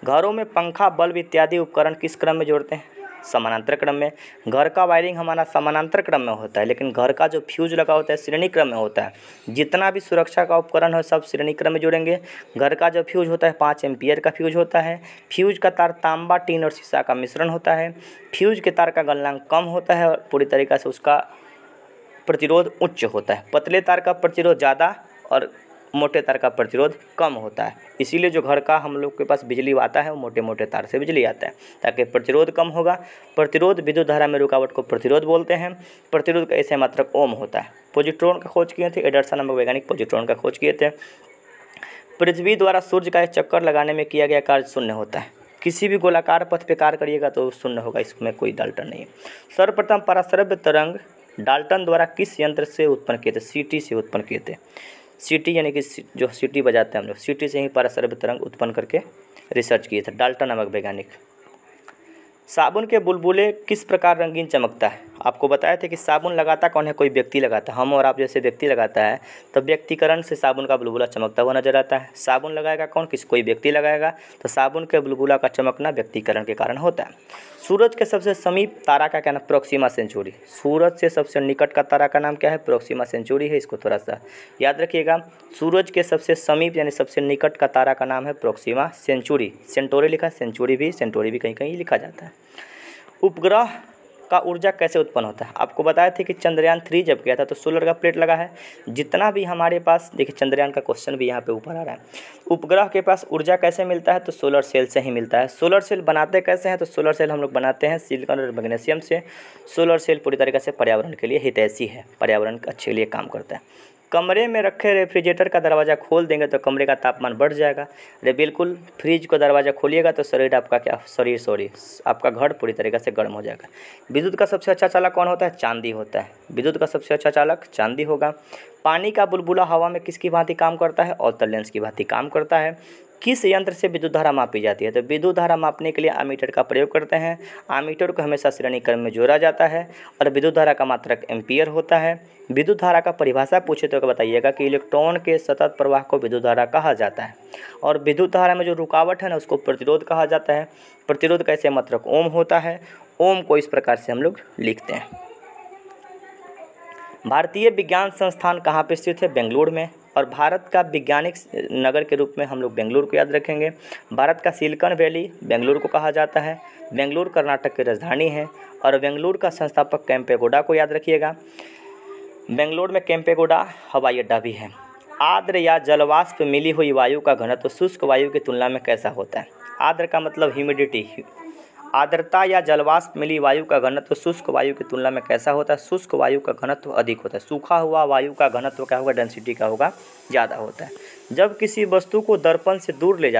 घरों में पंखा, बल्ब इत्यादि उपकरण किस क्रम में जोड़ते हैं? समानांतर क्रम में। घर का वायरिंग हमारा समानांतर क्रम में होता है, लेकिन घर का जो फ्यूज लगा होता है श्रेणी क्रम में होता है। जितना भी सुरक्षा का उपकरण है सब श्रेणी क्रम में जोड़ेंगे। घर का जो फ्यूज होता है 5 एम्पियर का फ्यूज होता है। फ्यूज का तार तांबा, टीन और शीशा का मिश्रण होता है। फ्यूज के तार का गलनांक कम होता है और पूरी तरीक़े से उसका प्रतिरोध उच्च होता है। पतले तार का प्रतिरोध ज़्यादा और मोटे तार का प्रतिरोध कम होता है। इसीलिए जो घर का हम लोग के पास बिजली आता है वो मोटे मोटे तार से बिजली आता है, ताकि प्रतिरोध कम होगा। प्रतिरोध विद्युत धारा में रुकावट को प्रतिरोध बोलते हैं। प्रतिरोध का ऐसे मात्रक ओम होता है। पॉजिट्रॉन का खोज किए थे एडरसन नामक वैज्ञानिक, पॉजिट्रॉन का खोज किए थे। पृथ्वी द्वारा सूर्य का एक चक्कर लगाने में किया गया कार्य शून्य होता है। किसी भी गोलाकार पथ पे कार्य करिएगा तो शून्य होगा, इसमें कोई डाल्टन नहीं है। सर्वप्रथम पराश्रव्य तरंग डाल्टन द्वारा किस यंत्र से उत्पन्न किए थे? सीटी से उत्पन्न किए थे। सीटी यानी कि जो सीटी बजाते हैं हम लोग, सीटी से ही पराश्रव्य तरंग उत्पन्न करके रिसर्च किए थे डाल्टन नामक वैज्ञानिक। साबुन के बुलबुले किस प्रकार रंगीन चमकता है? आपको बताए थे कि साबुन लगाता कौन है? कोई व्यक्ति लगाता है। हम और आप जैसे व्यक्ति लगाता है तो व्यक्तिकरण से साबुन का बुलबुला चमकता हुआ नजर आता है। साबुन लगाएगा कौन? कोई व्यक्ति लगाएगा, तो साबुन के बुलबुला का चमकना व्यक्तिकरण के कारण होता है। सूरज के सबसे समीप तारा का क्या नाम? Proxima Centauri. सूरज से सबसे निकट का तारा का नाम क्या है? प्रोक्सिमा सेंचुरी है। इसको थोड़ा सा याद रखिएगा। सूरज के सबसे समीप यानी सबसे निकट का तारा का नाम है प्रोक्सिमा सेंचुरी। सेंटोरी लिखा, सेंचुरी भी कहीं कहीं लिखा जाता है। उपग्रह का ऊर्जा कैसे उत्पन्न होता है? आपको बताया थे कि चंद्रयान 3 जब गया था तो सोलर का प्लेट लगा है। जितना भी हमारे पास, देखिए चंद्रयान का क्वेश्चन भी यहाँ पे ऊपर आ रहा है। उपग्रह के पास ऊर्जा कैसे मिलता है? तो सोलर सेल से ही मिलता है। सोलर सेल बनाते कैसे हैं? तो सोलर सेल हम लोग बनाते हैं सिलिकॉन और मैग्नीशियम से। सोलर सेल पूरी तरीके से पर्यावरण के लिए हितैषी है, पर्यावरण के अच्छे लिए काम करता है। कमरे में रखे रेफ्रिजरेटर का दरवाज़ा खोल देंगे तो कमरे का तापमान बढ़ जाएगा। अरे बिल्कुल, फ्रिज को दरवाज़ा खोलिएगा तो आपका घर पूरी तरीके से गर्म हो जाएगा। विद्युत का सबसे अच्छा चालक कौन होता है? चांदी होता है। विद्युत का सबसे अच्छा चालक चांदी होगा। पानी का बुलबुला हवा में किसकी भांति काम करता है? अवतल लेंस की भांति काम करता है। किस यंत्र से विद्युत धारा मापी जाती है? तो विद्युत धारा मापने के लिए एमीटर का प्रयोग करते हैं। एमीटर को हमेशा श्रेणी क्रम में जोड़ा जाता है और विद्युत धारा का मात्रक एम्पियर होता है। विद्युत धारा का परिभाषा पूछे तो बताइएगा कि इलेक्ट्रॉन के सतत प्रवाह को विद्युत धारा कहा जाता है। और विद्युत धारा में जो रुकावट है ना, उसको प्रतिरोध कहा जाता है। प्रतिरोध का ऐसे मात्रक ओम होता है। ओम को इस प्रकार से हम लोग लिखते हैं। भारतीय विज्ञान संस्थान कहाँ पे स्थित है? बेंगलुरु में। और भारत का वैज्ञानिक नगर के रूप में हम लोग बेंगलुरु को याद रखेंगे। भारत का सिलिकॉन वैली बेंगलुरु को कहा जाता है। बेंगलुरु कर्नाटक की राजधानी है। और बेंगलुरु का संस्थापक केम्पेगौड़ा को याद रखिएगा। बेंगलुरु में केम्पेगौड़ा हवाई अड्डा भी है। आर्द्र या जलवाष्प मिली हुई वायु का घनत्व शुष्क वायु की तुलना में कैसा होता है? आर्द्र का मतलब ह्यूमिडिटी। आर्द्रता या जलवाष्प मिली वायु का घनत्व शुष्क वायु की तुलना में कैसा होता है? शुष्क वायु का घनत्व अधिक होता है। सूखा हुआ वायु का घनत्व क्या होगा? डेंसिटी का होगा, ज़्यादा होता है। जब किसी वस्तु को दर्पण से दूर ले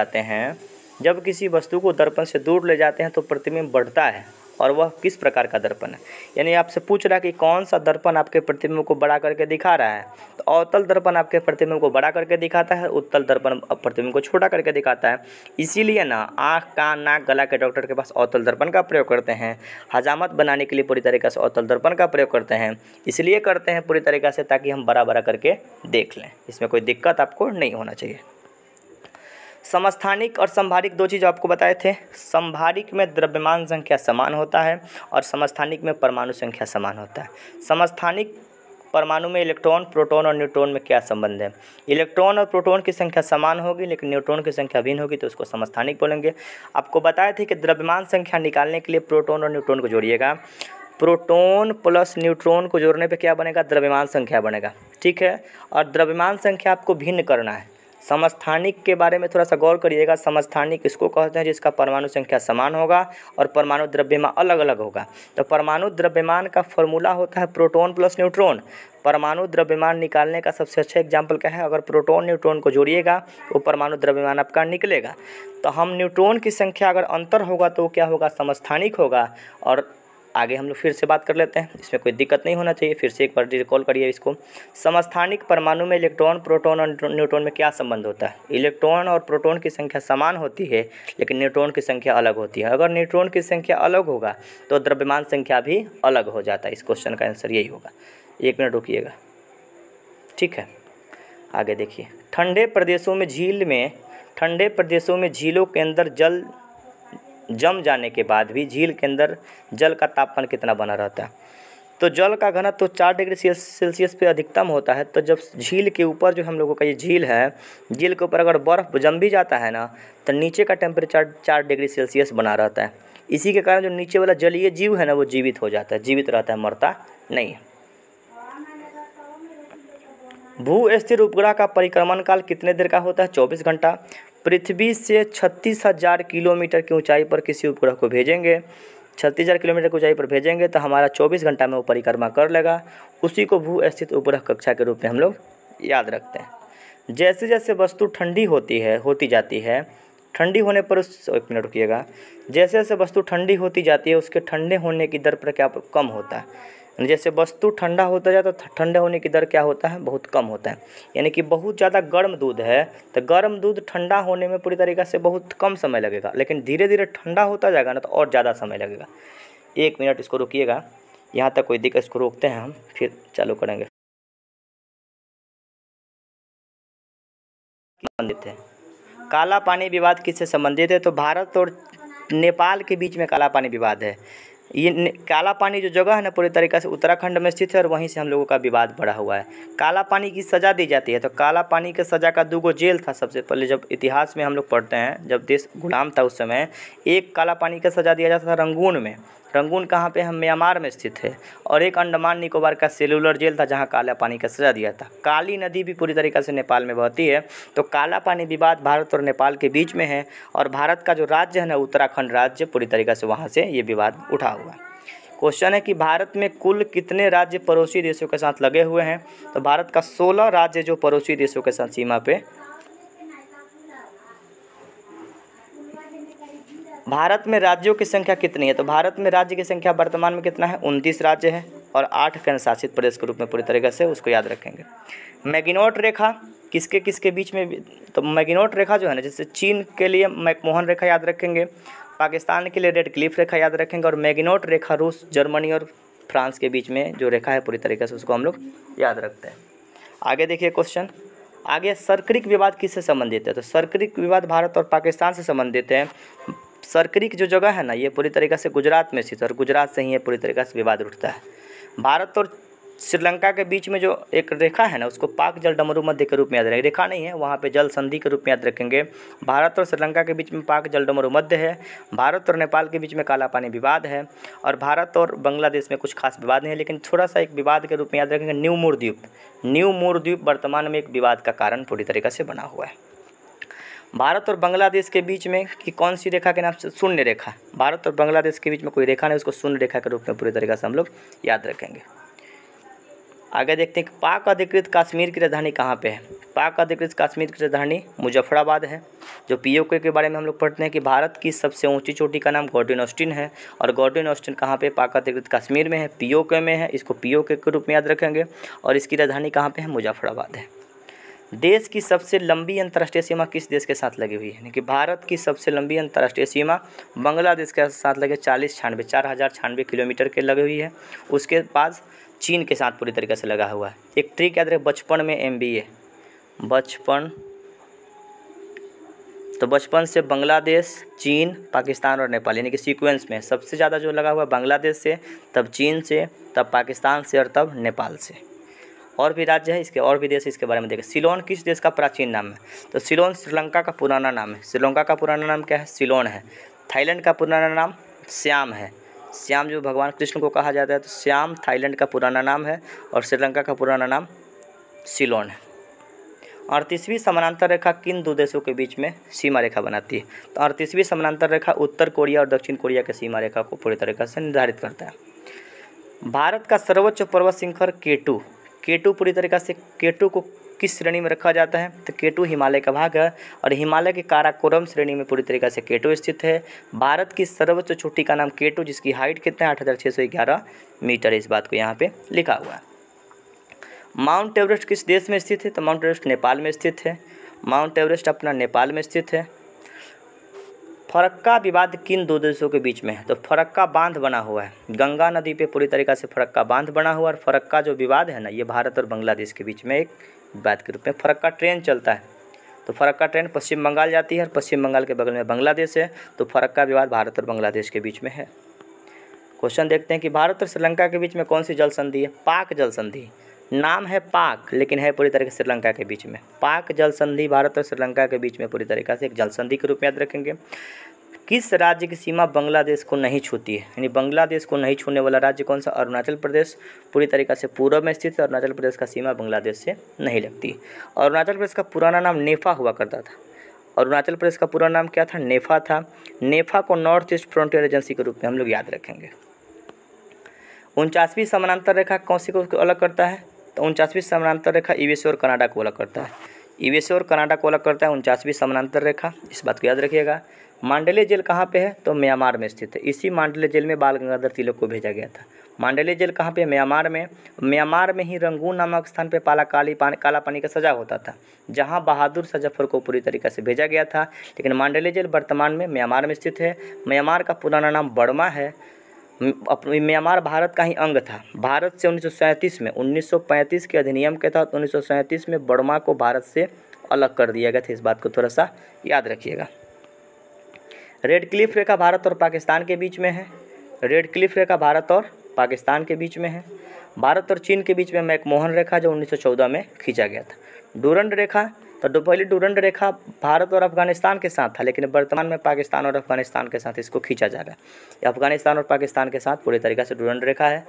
जाते हैं तो प्रतिबिंब बढ़ता है। और वह किस प्रकार का दर्पण है? यानी आपसे पूछ रहा है कि कौन सा दर्पण आपके प्रतिबिंब को बड़ा करके दिखा रहा है? तो अवतल दर्पण आपके प्रतिबिंब को बड़ा करके दिखाता है, उत्तल दर्पण प्रतिबिंब को छोटा करके दिखाता है। इसीलिए ना आँख, कान, नाक, गला के डॉक्टर के पास अवतल दर्पण का प्रयोग करते हैं। हजामत बनाने के लिए पूरी तरीके से अवतल दर्पण का प्रयोग करते हैं। इसलिए करते हैं पूरी तरीके से ताकि हम बड़ा बड़ा करके देख लें। इसमें कोई दिक्कत आपको नहीं होना चाहिए। समस्थानिक और संभारिक दो चीज़ आपको बताए थे। संभारिक में द्रव्यमान संख्या समान होता है और समस्थानिक में परमाणु संख्या समान होता है। समस्थानिक परमाणु में इलेक्ट्रॉन, प्रोटॉन और न्यूट्रॉन में क्या संबंध है? इलेक्ट्रॉन और प्रोटॉन की संख्या समान होगी लेकिन न्यूट्रॉन की संख्या भिन्न होगी तो उसको समस्थानिक बोलेंगे। आपको बताए थे कि द्रव्यमान संख्या निकालने के लिए प्रोटॉन और न्यूट्रॉन को जोड़िएगा। प्रोटॉन प्लस न्यूट्रॉन को जोड़ने पे क्या बनेगा? द्रव्यमान संख्या बनेगा, ठीक है। और द्रव्यमान संख्या आपको भिन्न करना है। समस्थानिक के बारे में थोड़ा सा गौर करिएगा। समस्थानिक इसको कहते हैं जिसका परमाणु संख्या समान होगा और परमाणु द्रव्यमान अलग अलग होगा। तो परमाणु द्रव्यमान का फॉर्मूला होता है प्रोटॉन प्लस न्यूट्रॉन। परमाणु द्रव्यमान निकालने का सबसे अच्छा एग्जाम्पल क्या है? अगर प्रोटॉन न्यूट्रॉन को जोड़िएगा तो परमाणु द्रव्यमान आपका निकलेगा। तो हम न्यूट्रॉन की संख्या अगर अंतर होगा तो क्या होगा? समस्थानिक होगा। और आगे हम लोग फिर से बात कर लेते हैं, इसमें कोई दिक्कत नहीं होना चाहिए। फिर से एक बार रिकॉल करिए इसको। समस्थानिक परमाणु में इलेक्ट्रॉन, प्रोटॉन और न्यूट्रॉन में क्या संबंध होता है? इलेक्ट्रॉन और प्रोटॉन की संख्या समान होती है लेकिन न्यूट्रॉन की संख्या अलग होती है। अगर न्यूट्रॉन की संख्या अलग होगा तो द्रव्यमान संख्या भी अलग हो जाता है। इस क्वेश्चन का आंसर यही होगा। 1 मिनट रुकिएगा, ठीक है। आगे देखिए। ठंडे प्रदेशों में झीलों के अंदर जल जम जाने के बाद भी झील के अंदर जल का तापमान कितना बना रहता है? तो जल का घनत्व तो 4 डिग्री सेल्सियस पे अधिकतम होता है। तो जब झील के ऊपर जो हम लोगों का ये झील है, झील के ऊपर अगर बर्फ़ जम भी जाता है ना तो नीचे का टेम्परेचर 4 डिग्री सेल्सियस बना रहता है। इसी के कारण जो नीचे वाला जलीय जीव है ना वो जीवित हो जाता है, जीवित रहता है, मरता नहीं है। भू स्थिर उपग्रह का परिक्रमण काल कितने देर का होता है? 24 घंटा। पृथ्वी से 36,000 किलोमीटर की ऊंचाई पर किसी उपग्रह को भेजेंगे, 36,000 किलोमीटर की ऊंचाई पर भेजेंगे तो हमारा 24 घंटा में वो परिक्रमा कर लेगा। उसी को भू स्थित उपग्रह कक्षा के रूप में हम लोग याद रखते हैं। जैसे जैसे वस्तु ठंडी होती जाती है, ठंडी होने पर 1 मिनट रुकिएगा। जैसे जैसे वस्तु ठंडी होती जाती है उसके ठंडे होने की दर पर क्या कम होता है? जैसे वस्तु ठंडा होता जाता तो ठंडे होने की दर क्या होता है, बहुत कम होता है। यानी कि बहुत ज़्यादा गर्म दूध है तो गर्म दूध ठंडा होने में पूरी तरीक़े से बहुत कम समय लगेगा, लेकिन धीरे धीरे ठंडा होता जाएगा ना तो और ज़्यादा समय लगेगा। 1 मिनट इसको रुकिएगा, यहाँ तक कोई दिक्कत, इसको रोकते हैं हम, फिर चालू करेंगे। संबंधित है, काला पानी विवाद किससे संबंधित है? तो भारत और नेपाल के बीच में काला पानी विवाद है। ये काला पानी जो जगह है ना पूरी तरीक़े से उत्तराखंड में स्थित है और वहीं से हम लोगों का विवाद बढ़ा हुआ है। काला पानी की सज़ा दी जाती है, तो काला पानी के सज़ा का 2 जेल था। सबसे पहले जब इतिहास में हम लोग पढ़ते हैं, जब देश गुलाम था उस समय, एक काला पानी का सज़ा दिया जाता था रंगून में। रंगून कहाँ पे है? म्यांमार में स्थित है। और एक अंडमान निकोबार का सेलुलर जेल था जहाँ काला पानी का सज़ा दिया था। काली नदी भी पूरी तरीक़े से नेपाल में बहती है। तो काला पानी विवाद भारत और नेपाल के बीच में है, और भारत का जो राज्य है ना उत्तराखंड राज्य, पूरी तरीक़े से वहाँ से ये विवाद उठा हुआ है। क्वेश्चन है कि भारत में कुल कितने राज्य पड़ोसी देशों के साथ लगे हुए हैं? तो भारत का 16 राज्य जो पड़ोसी देशों के साथ सीमा पे। भारत में राज्यों की संख्या कितनी है? तो भारत में राज्य की संख्या वर्तमान में कितना है? 29 राज्य है और 8 केंद्र शासित प्रदेश के रूप में पूरी तरीके से उसको याद रखेंगे। मैगिनोट रेखा किसके किसके बीच में? तो मैगिनोट रेखा जो है ना, जैसे चीन के लिए मैकमोहन रेखा याद रखेंगे, पाकिस्तान के लिए रेड क्लिफ रेखा याद रखेंगे, और मैगिनोट रेखा रूस, जर्मनी और फ्रांस के बीच में जो रेखा है पूरी तरीके से उसको हम लोग याद रखते हैं। आगे देखिए क्वेश्चन, आगे सरक्रिक विवाद किससे संबंधित है? तो सरक्रिक विवाद भारत और पाकिस्तान से संबंधित है। सरक्रिक जो जगह है ना ये पूरी तरीके से गुजरात में स्थित है और गुजरात से ही ये पूरी तरीके से विवाद उठता है। भारत और श्रीलंका के बीच में जो एक रेखा है ना उसको पाक जल डमरू मध्य के रूप में याद रखेंगे। रेखा नहीं है, वहाँ पे जल संधि के रूप में याद रखेंगे। भारत और श्रीलंका के बीच में पाक जल डमरू मध्य है। भारत और नेपाल के बीच में काला पानी विवाद है, और भारत और बांग्लादेश में कुछ खास विवाद नहीं है, लेकिन थोड़ा सा एक विवाद के रूप में याद रखेंगे न्यू मूर द्वीप। न्यू मूर द्वीप वर्तमान में एक विवाद का कारण पूरी तरीके से बना हुआ है। भारत और बांग्लादेश के बीच में कि कौन सी रेखा के नाम से? शून्य रेखा। भारत और बांग्लादेश के बीच में कोई रेखा नहीं, उसको शून्य रेखा के रूप में पूरी तरीके से हम लोग याद रखेंगे। आगे देखते हैं कि पाक अधिकृत कश्मीर की राजधानी कहाँ पे है? पाक अधिकृत कश्मीर की राजधानी मुजफ्फराबाद है। जो पीओके के बारे में हम लोग पढ़ते हैं कि भारत की सबसे ऊंची चोटी का नाम गॉर्डन ऑस्टिन है, और गॉर्डन ऑस्टिन कहाँ पे? पाक अधिकृत कश्मीर में है, पीओके में है। इसको पीओके के रूप में याद रखेंगे, और इसकी राजधानी कहाँ पे है? मुजफ्फराबाद है। देश की सबसे लंबी अंतर्राष्ट्रीय सीमा किस देश के साथ लगी हुई है? यानी कि भारत की सबसे लंबी अंतर्राष्ट्रीय सीमा बांग्लादेश के साथ लगे 4096 किलोमीटर के लगी हुई है। उसके बाद चीन के साथ पूरी तरीके से लगा हुआ है। एक ट्रिक याद रखें, बचपन में MBA, बचपन, तो बचपन से बांग्लादेश, चीन, पाकिस्तान और नेपाल, यानी कि सीक्वेंस में सबसे ज़्यादा जो लगा हुआ है बांग्लादेश से, तब चीन से, तब पाकिस्तान से और तब नेपाल से। और भी राज्य है इसके, और भी देश इसके बारे में देखें। सिलोन किस देश का प्राचीन नाम है? तो सिलोन श्रीलंका का पुराना नाम है। श्रीलंका का पुराना नाम क्या है? सिलोन है। थाईलैंड का पुराना नाम श्याम है। श्याम जो भगवान कृष्ण को कहा जाता है, तो श्याम थाईलैंड का पुराना नाम है, और श्रीलंका का पुराना नाम सिलोन है। 38वीं समानांतर रेखा किन 2 देशों के बीच में सीमा रेखा बनाती है? तो 38वीं समानांतर रेखा उत्तर कोरिया और दक्षिण कोरिया के सीमा रेखा को पूरी तरीके से निर्धारित करता है। भारत का सर्वोच्च पर्वत शिखर केटू, केटू पूरी तरीके से, केटू को किस श्रेणी में रखा जाता है? तो केटू हिमालय का भाग है, और हिमालय के काराकोरम श्रेणी में पूरी तरीके से केटू स्थित है। भारत की सर्वोच्च चोटी का नाम केटू, जिसकी हाइट कितना है? 8611 मीटर। इस बात को यहाँ पे लिखा हुआ है। माउंट एवरेस्ट किस देश में स्थित है? तो माउंट एवरेस्ट नेपाल में स्थित है। माउंट एवरेस्ट अपना नेपाल में स्थित है। फरक्का विवाद किन 2 देशों के बीच में है? तो फरक्का बांध बना हुआ है, गंगा नदी पे पूरी तरीक़े से फरक्का बांध बना हुआ है। और फरक्का जो विवाद है ना ये भारत और बांग्लादेश के बीच में एक विवाद के रूप में फरक्का ट्रेन चलता है। तो फरक्का ट्रेन पश्चिम बंगाल जाती है, और पश्चिम बंगाल के बगल में बांग्लादेश है। तो फरक्का विवाद भारत और बांग्लादेश के बीच में है। क्वेश्चन देखते हैं कि भारत और श्रीलंका के बीच में कौन सी जल संधि है? पाक जल संधि। नाम है पाक, लेकिन है पूरी तरीके से श्रीलंका के बीच में। पाक जल संधि भारत और श्रीलंका के बीच में पूरी तरीके से एक जल संधि के रूप में याद रखेंगे। किस राज्य की सीमा बांग्लादेश को नहीं छूती है? यानी बांग्लादेश को नहीं छूने वाला राज्य कौन सा? अरुणाचल प्रदेश पूरी तरीके से पूर्व में स्थित है। अरुणाचल प्रदेश का सीमा बांग्लादेश से नहीं लगती। अरुणाचल प्रदेश का पुराना नाम नेफा हुआ करता था। अरुणाचल प्रदेश का पूरा नाम क्या था? नेफा था। नेफा को नॉर्थ ईस्ट फ्रंटियर एजेंसी के रूप में हम लोग याद रखेंगे। 49वीं समानांतर रेखा कौन सी को अलग करता है? तो 49वीं समानांतर रेखा यूएसए और कनाडा को अलग करता है। यूएसए और कनाडा को अलग करता है 49वीं समानांतर रेखा, इस बात को याद रखिएगा। मांडले जेल कहाँ पे है? तो म्यांमार में स्थित है। इसी मांडले जेल में बाल गंगाधर तिलक को भेजा गया था। मांडलिया जेल कहाँ पे? म्यांमार में। म्यांमार में ही रंगून नामक स्थान पे काला पानी का सजा होता था, जहाँ बहादुर शाह जफर को पूरी तरीके से भेजा गया था। लेकिन मांडलिया जेल वर्तमान में म्यांमार में स्थित है। म्यांमार का पुराना नाम बर्मा है। म्यांमार भारत का ही अंग था। भारत से 1935 के अधिनियम के तहत 1937 में बर्मा को भारत से अलग कर दिया गया था। इस बात को थोड़ा सा याद रखिएगा। रेड क्लिफ रेखा भारत और पाकिस्तान के बीच में है। रेड क्लिफ रेखा भारत और पाकिस्तान के बीच में है। भारत और चीन के बीच में मैकमोहन रेखा जो 1914 में खींचा गया था। डूरंड रेखा, तो पहले डूरंड रेखा भारत और अफगानिस्तान के साथ था, लेकिन वर्तमान में पाकिस्तान और अफगानिस्तान के साथ इसको खींचा जा रहा है। अफगानिस्तान और पाकिस्तान के साथ पूरी तरीके से डूरंड रेखा है।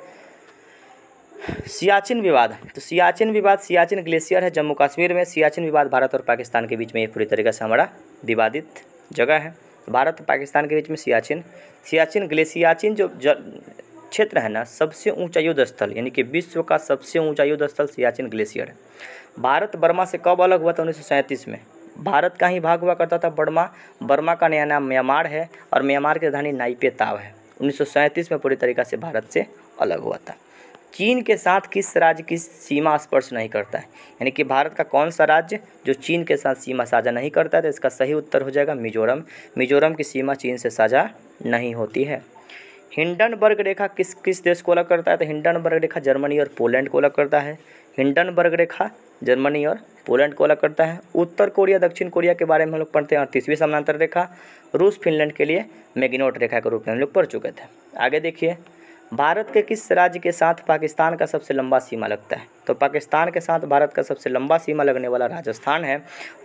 सियाचिन विवाद, तो सियाचिन विवाद सियाचिन ग्लेशियर है जम्मू कश्मीर में। सियाचिन विवाद भारत और पाकिस्तान के बीच में ये पूरी तरीके से हमारा विवादित जगह है। भारत और पाकिस्तान के बीच में सियाचिन जो क्षेत्र है ना, सबसे ऊंचा युद्ध स्थल, यानी कि विश्व का सबसे ऊंचा युद्ध स्थल सियाचिन ग्लेशियर है। भारत बर्मा से कब अलग हुआ था? 1937 में। भारत का ही भाग हुआ करता था बर्मा। बर्मा का नया नाम म्यांमार है और म्यांमार की राजधानी नाइपे ताव है। 1937 में पूरी तरीके से भारत से अलग हुआ था। चीन के साथ किस राज्य की सीमा स्पर्श नहीं करता है? यानी कि भारत का कौन सा राज्य जो चीन के साथ सीमा साझा नहीं करता है? तो इसका सही उत्तर हो जाएगा मिजोरम। मिजोरम की सीमा चीन से साझा नहीं होती है। हिंडनबर्ग रेखा किस देश को अलग करता है? तो हिंडनबर्ग रेखा जर्मनी और पोलैंड को अलग करता है। हिंडनबर्ग रेखा जर्मनी और पोलैंड को अलग करता है। उत्तर कोरिया दक्षिण कोरिया के बारे में हम लोग पढ़ते हैं 38वीं समानांतर रेखा। रूस फिनलैंड के लिए मैगिनोट रेखा के रूप में हम लोग पढ़ चुके थे। आगे देखिए, भारत के किस राज्य के साथ पाकिस्तान का सबसे लंबा सीमा लगता है? तो पाकिस्तान के साथ भारत का सबसे लंबा सीमा लगने वाला राजस्थान है।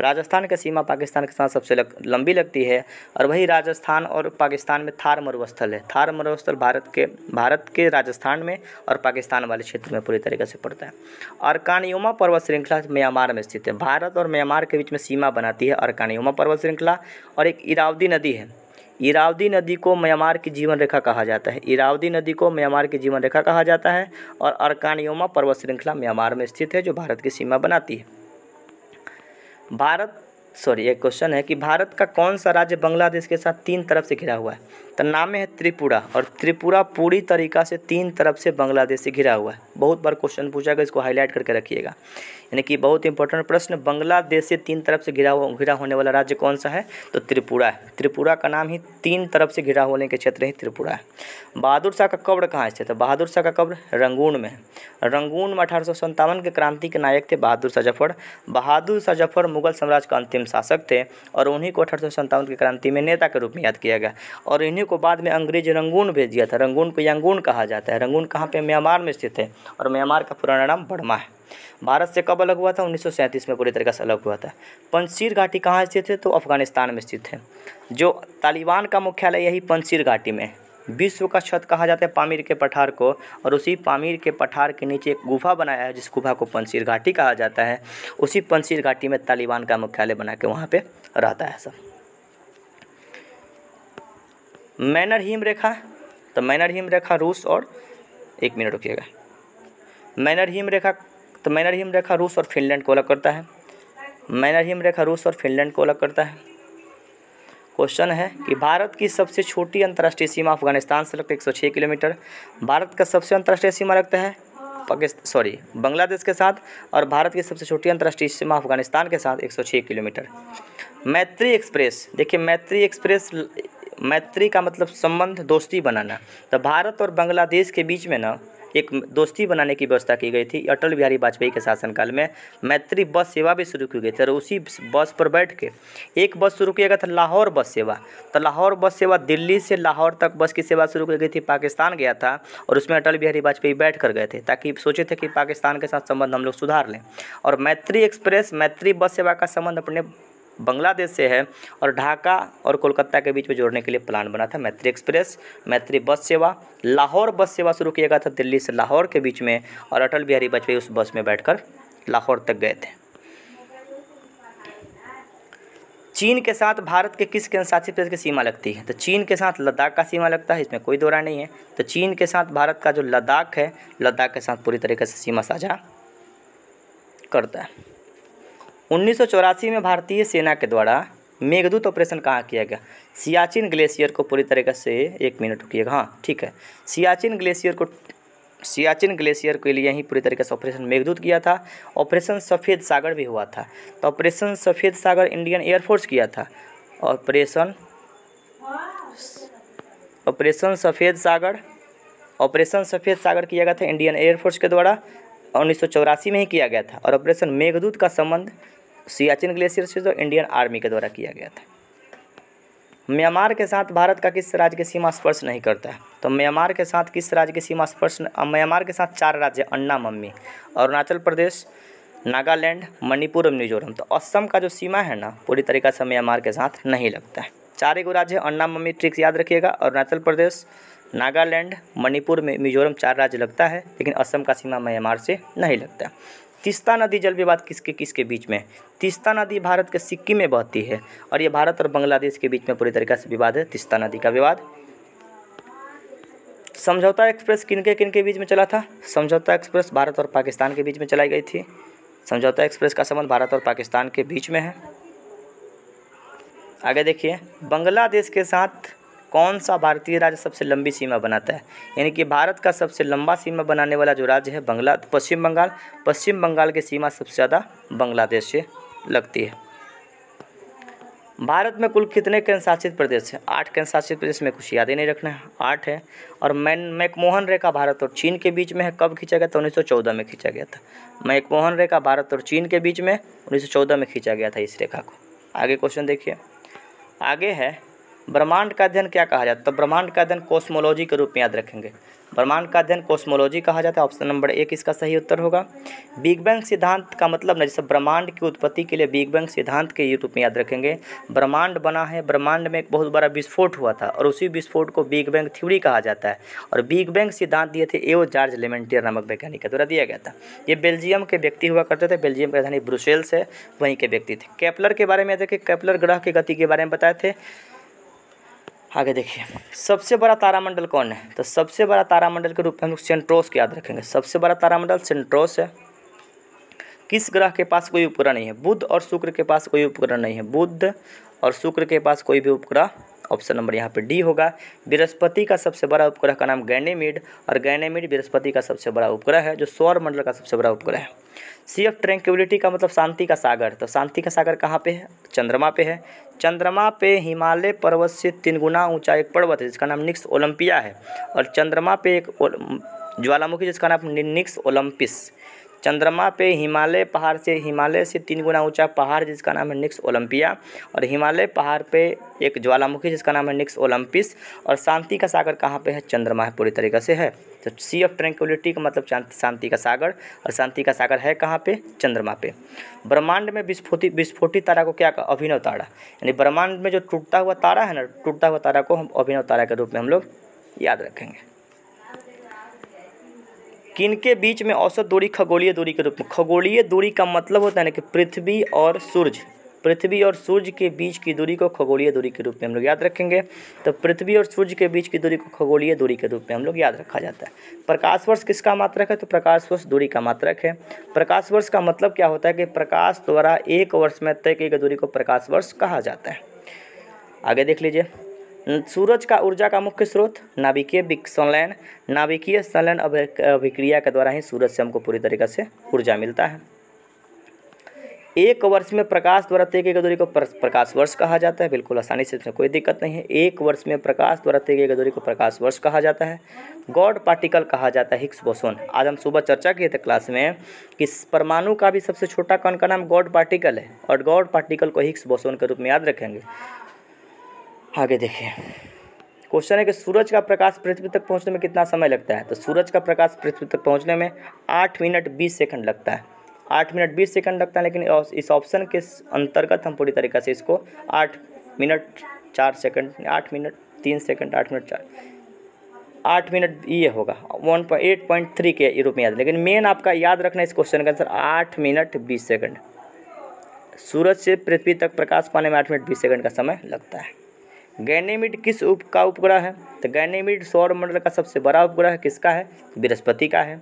राजस्थान की सीमा पाकिस्तान के साथ सबसे लंबी लगती है। और वही राजस्थान और पाकिस्तान में थार मरुस्थल है। थार मरुस्थल भारत के राजस्थान में और पाकिस्तान वाले क्षेत्र में पूरी तरीके से पड़ता है। अर्कानयुमा पर्वत श्रृंखला म्यांमार में स्थित है। भारत और म्यांमार के बीच में सीमा बनाती है अर्कानयुमा पर्वत श्रृंखला। और एक इरावदी नदी है। इरावदी नदी को म्यांमार की जीवन रेखा कहा जाता है। इरावदी नदी को म्यांमार की जीवन रेखा कहा जाता है। और अर्कानयुमा पर्वत श्रृंखला म्यांमार में स्थित है जो भारत की सीमा बनाती है। एक क्वेश्चन है कि भारत का कौन सा राज्य बांग्लादेश के साथ 3 तरफ से घिरा हुआ है? तो नाम है त्रिपुरा। और त्रिपुरा पूरी तरीक़ा से 3 तरफ से बांग्लादेश से घिरा हुआ है। बहुत बार क्वेश्चन पूछा गया, इसको हाईलाइट करके रखिएगा। यानी कि बहुत इंपॉर्टेंट प्रश्न, बांग्लादेश से 3 तरफ से घिरा होने वाला राज्य कौन सा है? तो त्रिपुरा है। त्रिपुरा का नाम ही 3 तरफ से घिरा होने के क्षेत्र ही त्रिपुरा है। बहादुर शाह का कब्र कहाँ स्थित है? बहादुर शाह का कब्र रंगून में है। रंगून में 1857 के क्रांति के नायक थे बहादुर शाह जफर। बहादुर शाह जफर मुगल साम्राज्य का अंतिम शासक थे और उन्हीं को 1857 की क्रांति में नेता के रूप में याद किया गया। और इन्हीं को बाद में अंग्रेज रंगून भेज दिया था। रंगून को यांगून कहा जाता है। रंगून कहाँ पे? म्यांमार में स्थित है। और म्यांमार का पुराना नाम बर्मा है। भारत से कब अलग हुआ था? 1937 में पूरी तरीके से अलग हुआ था। पंजशीर घाटी कहाँ स्थित है? तो अफगानिस्तान में स्थित है। जो तालिबान का मुख्यालय यही पंजशीर घाटी में है। विश्व का छत कहा जाता है पामीर के पठार को। और उसी पामीर के पठार के नीचे एक गुफा बनाया है जिस गुफा को पंजशीर घाटी कहा जाता है। उसी पंजशीर घाटी में तालिबान का मुख्यालय बना के वहाँ पे रहता है सब। मैनर-हिम रेखा, तो मैनर-हिम रेखा रूस और 1 मिनट रुकिएगा। मैनर-हिम रेखा रूस और फिनलैंड को अलग करता है। मैनर-हिम रेखा रूस और फिनलैंड को अलग करता है। क्वेश्चन है कि भारत की सबसे छोटी अंतर्राष्ट्रीय सीमा अफगानिस्तान से लगता है 106 किलोमीटर। भारत का सबसे अंतर्राष्ट्रीय सीमा लगता है बांग्लादेश के साथ। और भारत की सबसे छोटी अंतर्राष्ट्रीय सीमा अफगानिस्तान के साथ 106 किलोमीटर। मैत्री एक्सप्रेस, देखिए मैत्री का मतलब संबंध, दोस्ती बनाना। तो भारत और बांग्लादेश के बीच में ना एक दोस्ती बनाने की व्यवस्था की गई थी अटल बिहारी वाजपेयी के शासनकाल में। मैत्री बस सेवा भी शुरू की गई थी और उसी बस पर बैठ के एक बस शुरू किया गया था लाहौर बस सेवा। तो लाहौर बस सेवा, दिल्ली से लाहौर तक बस की सेवा शुरू की गई थी। पाकिस्तान गया था और उसमें अटल बिहारी वाजपेयी बैठ कर गए थे ताकि सोचे थे कि पाकिस्तान के साथ संबंध हम लोग सुधार लें। और मैत्री बस सेवा का संबंध अपने बांग्लादेश से है और ढाका और कोलकाता के बीच में जोड़ने के लिए प्लान बना था मैत्री एक्सप्रेस। मैत्री बस सेवा, लाहौर बस सेवा शुरू किया गया था दिल्ली से लाहौर के बीच में। और अटल बिहारी वाजपेयी उस बस में बैठकर लाहौर तक गए थे। चीन के साथ भारत के किस केंद्रशासित प्रदेश की सीमा लगती है? तो चीन के साथ लद्दाख का सीमा लगता है, इसमें कोई दो राय नहीं है। तो चीन के साथ भारत का जो लद्दाख है, लद्दाख के साथ पूरी तरीके से सीमा साझा करता है। 1984 में भारतीय सेना के द्वारा मेघदूत ऑपरेशन कहाँ किया गया? सियाचिन ग्लेशियर को पूरी तरीके से 1 मिनट रुकिएगा। हाँ ठीक है, सियाचिन ग्लेशियर को सियाचिन ग्लेशियर के लिए ही पूरी तरीके से ऑपरेशन मेघदूत किया था। ऑपरेशन सफ़ेद सागर भी हुआ था। तो ऑपरेशन सफ़ेद सागर इंडियन एयरफोर्स किया था। ऑपरेशन सफ़ेद सागर किया गया था इंडियन एयरफोर्स के द्वारा 1984 में ही किया गया था। और ऑपरेशन मेघदूत का संबंध सियाचिन ग्लेशियर से तो इंडियन आर्मी के द्वारा किया गया था। म्यांमार के साथ भारत का किस राज्य की सीमा स्पर्श नहीं करता है? तो म्यांमार के साथ किस राज्य की सीमा स्पर्श? म्यांमार के साथ 4 राज्य, अन्नामम्मी, अरुणाचल प्रदेश, नागालैंड, मणिपुर और मिजोरम। तो असम का जो सीमा है ना पूरी तरीके से म्यांमार के साथ नहीं लगता है। 4 राज्य, अन्नामम्मी ट्रिक्स याद रखिएगा, अरुणाचल प्रदेश, नागालैंड, मणिपुर में मिजोरम 4 राज्य लगता है, लेकिन असम का सीमा म्यांमार से नहीं लगता। तीस्ता नदी जल विवाद किसके बीच में? तीस्ता नदी भारत के सिक्किम में बहती है और ये भारत और बांग्लादेश के बीच में पूरी तरीके से विवाद है, तीस्ता नदी का विवाद। समझौता एक्सप्रेस किनके बीच में चला था? समझौता एक्सप्रेस भारत और पाकिस्तान के बीच में चलाई गई थी। समझौता एक्सप्रेस का संबंध भारत और पाकिस्तान के बीच में है। आगे देखिए, बांग्लादेश के साथ कौन सा भारतीय राज्य सबसे लंबी सीमा बनाता है? यानी कि भारत का सबसे लंबा सीमा बनाने वाला जो राज्य है पश्चिम बंगाल। पश्चिम बंगाल की सीमा सबसे ज़्यादा बांग्लादेश से लगती है। भारत में कुल कितने केंद्र शासित प्रदेश हैं? 8 केंद्र शासित प्रदेश में, कुछ याद ही नहीं रखना है, 8 है। और मैकमोहन रेखा भारत और चीन के बीच में है। कब खींचा गया था? 1914 में खींचा गया था। मैकमोहन रेखा भारत और चीन के बीच में 1914 में खींचा गया था इस रेखा को। आगे क्वेश्चन देखिए, आगे है ब्रह्मांड का अध्ययन क्या कहा जाता है? तो ब्रह्मांड का अध्ययन कॉस्मोलॉजी के रूप में याद रखेंगे। ब्रह्मांड का अध्ययन कॉस्मोलॉजी कहा जाता है। ऑप्शन नंबर 1 इसका सही उत्तर होगा। बिग बैंग सिद्धांत का मतलब ना, जैसे ब्रह्मांड की उत्पत्ति के लिए बिग बैंग सिद्धांत के रूप में याद रखेंगे। ब्रह्मांड बना है, ब्रह्मांड में एक बहुत बड़ा विस्फोट हुआ था और उसी विस्फोट को बिग बैंग थ्योरी कहा जाता है। और बिग बैंग सिद्धांत दिए थे एओ जॉर्ज लेमेंटियर नामक वैज्ञानिक के द्वारा दिया गया था। ये बेल्जियम के व्यक्ति हुआ करते थे। बेल्जियम की राजधानी ब्रुसेल्स है, वहीं के व्यक्ति थे। केपलर के बारे में देखिए, केपलर ग्रह की गति के बारे में बताए थे। आगे देखिए, सबसे बड़ा तारामंडल कौन है? तो सबसे बड़ा तारामंडल के रूप में हम लोग सेंट्रोस को याद रखेंगे। सबसे बड़ा तारामंडल सेंट्रोस है। किस ग्रह के पास कोई उपग्रह नहीं है? बुध और शुक्र के पास कोई उपग्रह नहीं है। बुध और शुक्र के पास कोई भी उपग्रह, ऑप्शन नंबर यहाँ पे डी होगा। बृहस्पति का सबसे बड़ा उपग्रह का नाम गैनेमिड, और गैनेमिड बृहस्पति का सबसे बड़ा उपग्रह है जो सौर मंडल का सबसे बड़ा उपग्रह है। सी ऑफ ट्रैंक्विलिटी का मतलब शांति का सागर। तो शांति का सागर कहाँ पे है? चंद्रमा पे है। चंद्रमा पे हिमालय पर्वत से 3 गुना ऊंचा एक पर्वत है जिसका नाम निक्स ओलंपिया है। और चंद्रमा पे एक ज्वालामुखी जिसका नाम निक्स ओलंपिस। चंद्रमा पे हिमालय से 3 गुना ऊंचा पहाड़ जिसका नाम है निक्स ओलंपिया, और हिमालय पहाड़ पे एक ज्वालामुखी जिसका नाम है निक्स ओलंपिस। और शांति का सागर कहाँ पे है? चंद्रमा है, पूरी तरीके से है। तो सी ऑफ ट्रैंक्विलिटी का मतलब शांति का सागर, और शांति का सागर है कहाँ पे? चंद्रमा पे। ब्रह्मांड में विस्फोटित तारा को क्या कहा? अभिनव तारा। यानी ब्रह्मांड में जो टूटता हुआ तारा है ना, टूटता हुआ तारा को हम अभिनव तारा के रूप में हम लोग याद रखेंगे। किनके बीच में औसत दूरी खगोलीय दूरी के रूप में? खगोलीय दूरी का मतलब होता है ना कि पृथ्वी और सूर्य के बीच की दूरी को खगोलीय दूरी के रूप में हम लोग याद रखेंगे। तो पृथ्वी और सूर्य के बीच की दूरी को खगोलीय दूरी के रूप में हम लोग याद रखा जाता है। प्रकाश वर्ष किसका मात्रक है? तो प्रकाश वर्ष दूरी का मात्रक है। प्रकाश वर्ष का मतलब क्या होता है कि प्रकाश द्वारा 1 वर्ष में तय की गई दूरी को प्रकाश वर्ष कहा जाता है। आगे देख लीजिए, सूरज का ऊर्जा का मुख्य स्रोत नाभिकीय संलयन अभिक्रिया के द्वारा ही सूरज से हमको पूरी तरीके से ऊर्जा मिलता है। 1 वर्ष में प्रकाश द्वारा तय की गई दूरी को प्रकाश वर्ष कहा जाता है। बिल्कुल आसानी से, इसमें कोई दिक्कत नहीं है। 1 वर्ष में प्रकाश द्वारा तय की गई दूरी को प्रकाश वर्ष कहा जाता है। गॉड पार्टिकल कहा जाता है हिग्स बोसोन। आज हम सुबह चर्चा किए थे क्लास में कि परमाणु का भी सबसे छोटा कण का नाम गॉड पार्टिकल है, और गॉड पार्टिकल को हिग्स बोसोन के रूप में याद रखेंगे। आगे देखिए, क्वेश्चन है कि सूरज का प्रकाश पृथ्वी तक पहुंचने में कितना समय लगता है? तो सूरज का प्रकाश पृथ्वी तक पहुंचने में 8 मिनट 20 सेकंड लगता है। 8 मिनट 20 सेकंड लगता है, लेकिन इस ऑप्शन के अंतर्गत हम पूरी तरीके से इसको 8 minute 4 second, 8 minute 3 second, 8 minute 4, 8 minute ये होगा 8.3 के रूप में याद। लेकिन मेन आपका याद रखना इस क्वेश्चन का आंसर 8 मिनट 20 सेकंड। सूरज से पृथ्वी तक प्रकाश पाने में 8 मिनट 20 सेकंड का समय लगता है। गैनेमिड किस का उपग्रह है? तो गैनेमिड सौर मंडल का सबसे बड़ा उपग्रह किसका है? बृहस्पति का है।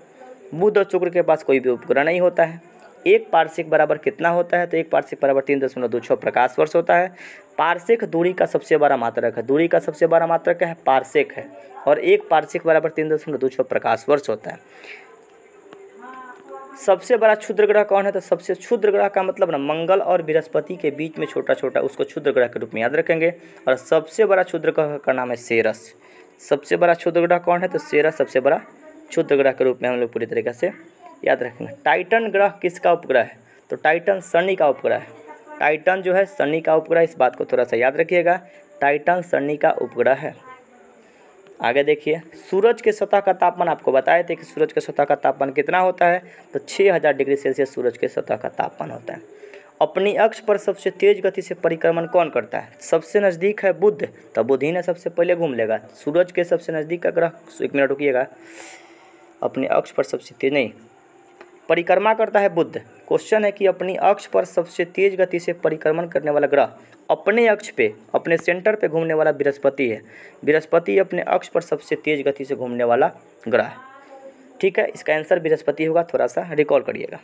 बुध और शुक्र के पास कोई भी उपग्रह नहीं होता है। एक पारसिक बराबर कितना होता है? तो एक पारसिक बराबर 3.26 प्रकाश वर्ष होता है। पारसिक दूरी का सबसे बड़ा मात्रक है। दूरी का सबसे बड़ा मात्रक क्या है? पारसिक है। और एक पारसिक बराबर 3.26 प्रकाश वर्ष होता है। सबसे बड़ा क्षुद्र ग्रह कौन है? तो सबसे क्षुद्र ग्रह का मतलब ना मंगल और बृहस्पति के बीच में छोटा छोटा, उसको क्षुद्र ग्रह के रूप में याद रखेंगे। और सबसे बड़ा क्षुद्र ग्रह का नाम है सेरस। सबसे बड़ा क्षुद्र ग्रह कौन है? तो सेरस सबसे बड़ा क्षुद्र ग्रह के रूप में हम लोग पूरी तरीके से याद रखेंगे। टाइटन ग्रह किसका उपग्रह है? तो टाइटन शनि का उपग्रह है। टाइटन जो है शनि का उपग्रह, इस बात को थोड़ा सा याद रखिएगा। टाइटन शनि का उपग्रह है। आगे देखिए, सूरज के सतह का तापमान आपको बताए थे कि सूरज के सतह का तापमान कितना होता है? तो 6000 डिग्री सेल्सियस सूरज के सतह का तापमान होता है। अपनी अक्ष पर सबसे तेज गति से परिक्रमण कौन करता है? सबसे नज़दीक है बुध, तो बुध ही ने सबसे पहले घूम लेगा। सूरज के सबसे नज़दीक का ग्रह, 1 मिनट रुकिएगा, अपनी अक्ष पर सबसे तेज नहीं परिक्रमा करता है बुध। क्वेश्चन है कि अपनी अक्ष पर सबसे तेज गति से परिक्रमण करने वाला ग्रह अपने अक्ष पे, अपने सेंटर पे घूमने वाला बृहस्पति है। बृहस्पति अपने अक्ष पर सबसे तेज गति से घूमने वाला ग्रह है। ठीक है, इसका आंसर बृहस्पति होगा, थोड़ा सा रिकॉल करिएगा।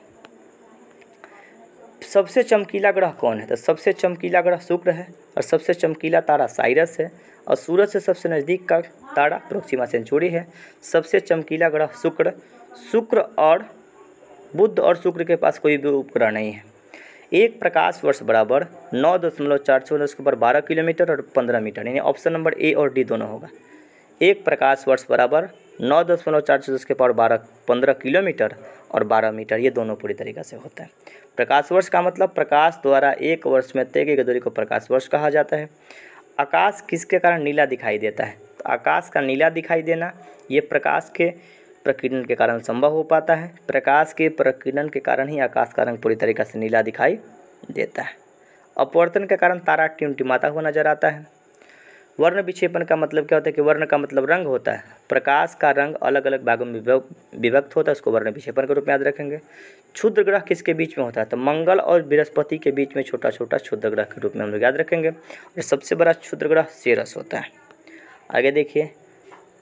सबसे चमकीला ग्रह कौन है? तो सबसे चमकीला ग्रह शुक्र है। और सबसे चमकीला तारा साइरस है। और सूरज से सबसे नज़दीक का तारा प्रोक्सिमा सेंचुरी है। सबसे चमकीला ग्रह शुक्र और बुध और शुक्र के पास कोई भी उपग्रह नहीं है। एक प्रकाश वर्ष बराबर 9.4 किलोमीटर और 15 मीटर, यानी ऑप्शन नंबर ए और डी दोनों होगा। एक प्रकाश वर्ष बराबर 9.4 15 किलोमीटर और 12 मीटर, ये दोनों पूरी तरीके से होता है। प्रकाश वर्ष का मतलब प्रकाश द्वारा एक वर्ष में तय की दूरी को प्रकाश वर्ष कहा जाता है। आकाश किसके कारण नीला दिखाई देता है? तो आकाश का नीला दिखाई देना ये प्रकाश के प्रकीर्णन के कारण संभव हो पाता है। प्रकाश के प्रकीर्णन के कारण ही आकाश का रंग पूरी तरीके से नीला दिखाई देता है। अपवर्तन के कारण तारा टिमटिमाता हुआ नजर आता है। वर्ण विक्षेपण का मतलब क्या होता है? कि वर्ण का मतलब रंग होता है। प्रकाश का रंग अलग अलग भागों में विभक्त होता है, उसको वर्ण विक्षेपण के रूप में याद रखेंगे। क्षुद्र ग्रह किसके बीच में होता है? तो मंगल और बृहस्पति के बीच में छोटा छोटा क्षुद्र ग्रह के रूप में हम लोग याद रखेंगे। और सबसे बड़ा क्षुद्र ग्रह सेरस होता है। आगे देखिए,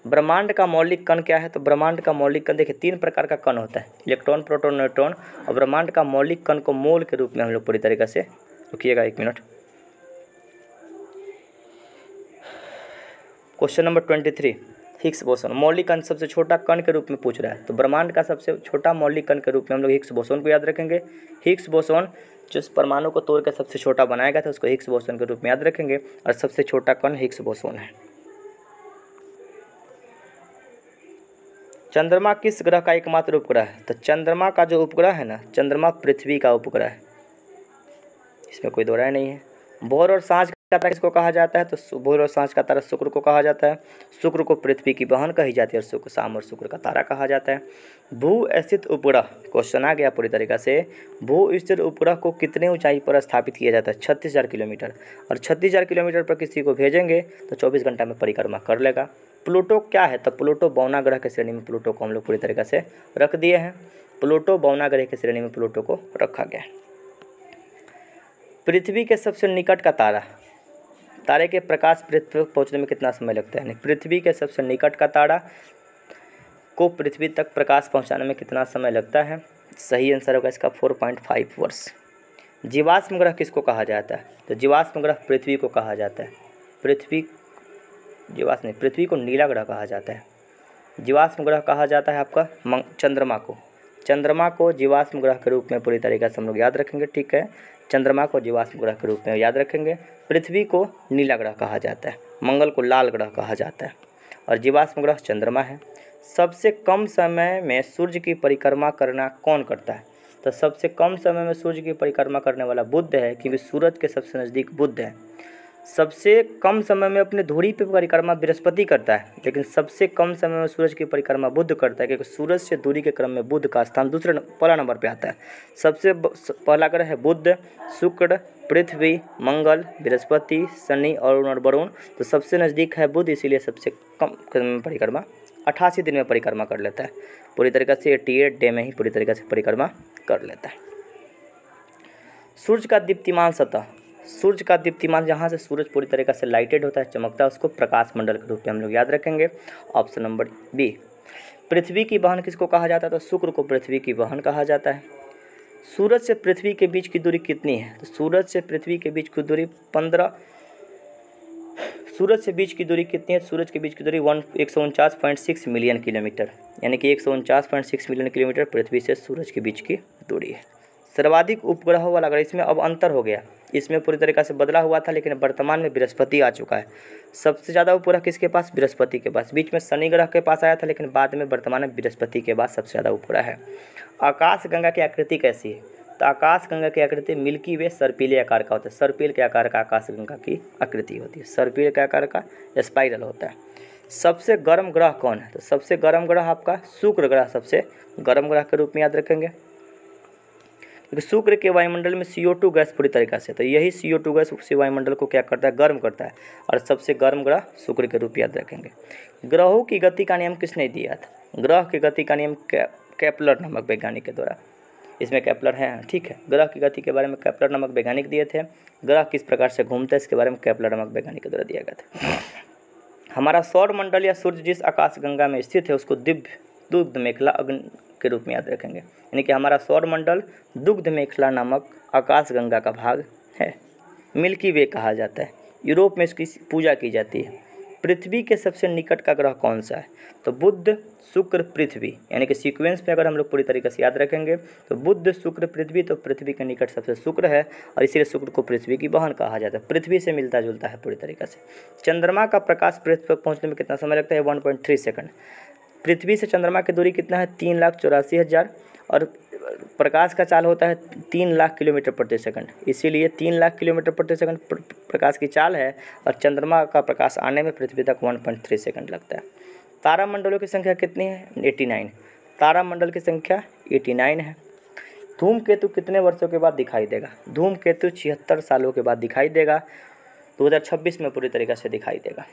ब्रह्मांड का मौलिक कण क्या है? तो ब्रह्मांड का मौलिक कण देखिए 3 प्रकार का कण होता है, इलेक्ट्रॉन, प्रोटॉन, न्यूट्रॉन। और ब्रह्मांड का मौलिक कण को मोल के रूप में हम लोग पूरी तरीके से, रुकिएगा 1 minute, question number 23, Higgs boson मौलिक कण सबसे छोटा कण के रूप में पूछ रहा है। तो ब्रह्मांड का सबसे छोटा मौलिक कण के रूप में हम लोग हिग्स बोसोन को याद रखेंगे। हिग्स बोसोन जो परमाणु को तोड़ कर सबसे छोटा बनाया गया था, उसको हिग्स बोसोन के रूप में याद रखेंगे। और सबसे छोटा कण हिग्स बोसोन है। चंद्रमा किस ग्रह का एकमात्र उपग्रह है? तो चंद्रमा का जो उपग्रह है ना, चंद्रमा पृथ्वी का उपग्रह है, इसमें कोई दो राय नहीं है। भोर और सांझ का तारा किसको कहा जाता है? तो भोर और सांझ का तारा शुक्र को कहा जाता है। शुक्र को पृथ्वी की बहन कही जाती है और शुक्र शाम और शुक्र का तारा कहा जाता है। भू स्थित उपग्रह, क्वेश्चन आ गया पूरी तरीके से। भू स्थित उपग्रह को कितने ऊंचाई पर स्थापित किया जाता है? 36,000 किलोमीटर। और 36,000 किलोमीटर पर किसी को भेजेंगे तो 24 घंटा में परिक्रमा कर लेगा। प्लूटो क्या है? तो प्लूटो बौना ग्रह के श्रेणी में प्लूटो को हम लोग पूरी तरीके से रख दिए हैं। प्लूटो बौना ग्रह की श्रेणी में प्लूटो को रखा गया। पृथ्वी के सबसे निकट का तारा, तारे के प्रकाश पृथ्वी तक पहुंचने में कितना समय लगता है? पृथ्वी के सबसे निकट का तारा को पृथ्वी तक प्रकाश पहुंचाने में कितना समय लगता है? सही आंसर होगा इसका 4.5 वर्ष। जीवाश्म ग्रह किसको कहा जाता है? तो जीवाश्म ग्रह पृथ्वी को कहा जाता है। पृथ्वी को नीला ग्रह कहा जाता है। जीवाश्म ग्रह कहा जाता है आपका चंद्रमा को। चंद्रमा को जीवाश्म ग्रह के रूप में पूरी तरीके से हम लोग याद रखेंगे। ठीक है, चंद्रमा को जीवाश्म ग्रह के रूप में याद रखेंगे। पृथ्वी को नीला ग्रह कहा जाता है, मंगल को लाल ग्रह कहा जाता है और जीवाश्म ग्रह चंद्रमा है। सबसे कम समय में सूर्य की परिक्रमा करना कौन करता है? तो सबसे कम समय में सूर्य की परिक्रमा करने वाला बुध है, क्योंकि सूरज के सबसे नज़दीक बुध है। सबसे कम समय में अपने धुरी पे परिक्रमा बृहस्पति करता है, लेकिन सबसे कम समय में सूरज की परिक्रमा बुध करता है, क्योंकि सूरज से दूरी के क्रम में बुध का स्थान पहला नंबर पे आता है। सबसे पहला ग्रह है बुध, शुक्र, पृथ्वी, मंगल, बृहस्पति, शनि और वरुण। तो सबसे नज़दीक है बुध, इसीलिए सबसे कम समय में परिक्रमा 88 दिन में परिक्रमा कर लेता है। पूरी तरीके से 88 डे में ही पूरी तरीके से परिक्रमा कर लेता है। सूर्य का दीप्तिमान सतह, सूर्य का दीप्तिमान जहाँ से सूरज पूरी तरीके से लाइटेड होता है, चमकता है, उसको प्रकाश मंडल के रूप में हम लोग याद रखेंगे। Option number B. पृथ्वी की बहन किसको कहा जाता है? तो शुक्र को पृथ्वी की बहन कहा जाता है। सूरज से पृथ्वी के बीच की दूरी कितनी है? तो सूरज से पृथ्वी के बीच की दूरी 15। सूरज से बीच की दूरी कितनी है? सूरज के बीच की दूरी 149.6 मिलियन किलोमीटर, यानी कि 149.6 मिलियन किलोमीटर पृथ्वी से सूरज के बीच की दूरी है। सर्वाधिक उपग्रह वाला ग्रह, इसमें अब अंतर हो गया, इसमें पूरी तरीक़ा से बदला हुआ था, लेकिन वर्तमान में बृहस्पति आ चुका है। सबसे ज़्यादा उपग्रह किसके पास? बृहस्पति के पास। बीच में शनि ग्रह के पास आया था, लेकिन बाद में वर्तमान में बृहस्पति के पास सबसे ज़्यादा उपग्रह है। आकाशगंगा की आकृति कैसी है? तो आकाशगंगा की आकृति मिल्की वे सर्पीले आकार का होता है। सर्पिल के आकार का आकाशगंगा की आकृति होती है। सर्पिल के आकार का स्पाइरल होता है। सबसे गर्म ग्रह कौन है? तो सबसे गर्म ग्रह आपका शुक्र ग्रह सबसे गर्म ग्रह के रूप में याद रखेंगे, क्योंकि शुक्र के वायुमंडल में CO2 गैस पूरी तरीक़ा से, तो यही CO2 गैस उसी वायुमंडल को क्या करता है? गर्म करता है, और सबसे गर्म ग्रह शुक्र के रूप याद रखेंगे। ग्रहों की गति का नियम किसने दिया था? ग्रह की गति का नियम केपलर नामक वैज्ञानिक के द्वारा। इसमें केपलर है, ठीक है। ग्रह की गति के बारे में केपलर नामक वैज्ञानिक दिए थे। ग्रह किस प्रकार से घूमते हैं इसके बारे में केपलर नामक वैज्ञानिक के द्वारा दिया गया था। हमारा सौर मंडल या सूर्य जिस आकाशगंगा में स्थित है उसको दुग्ध मेखला अग्नि के रूप में याद रखेंगे, यानी कि हमारा सौर मंडल दुग्ध मेखला नामक आकाशगंगा का भाग है। मिल्की वे कहा जाता है। यूरोप में इसकी पूजा की जाती है। पृथ्वी के सबसे निकट का ग्रह कौन सा है? तो बुध, शुक्र, पृथ्वी, यानी कि सीक्वेंस में अगर हम लोग पूरी तरीके से याद रखेंगे तो बुध, शुक्र, पृथ्वी, तो पृथ्वी के निकट सबसे शुक्र है, और इसीलिए शुक्र को पृथ्वी की बहन कहा जाता है। पृथ्वी से मिलता जुलता है पूरी तरीके से। चंद्रमा का प्रकाश पृथ्वी तक पहुँचने में कितना समय लगता है? 1.3 सेकंड। पृथ्वी से चंद्रमा की दूरी कितना है? 3,84,000, और प्रकाश का चाल होता है 3 लाख किलोमीटर प्रति सेकंड, इसीलिए 3 लाख किलोमीटर प्रति सेकंड प्रकाश की चाल है, और चंद्रमा का प्रकाश आने में पृथ्वी तक 1.3 सेकंड लगता है। तारामंडलों की संख्या कितनी है? 89। तारामंडल की संख्या 89 है। धूमकेतु कितने वर्षों के बाद दिखाई देगा? धूमकेतु 76 सालों के बाद दिखाई देगा। 2026 में पूरी तरीके से दिखाई देगा।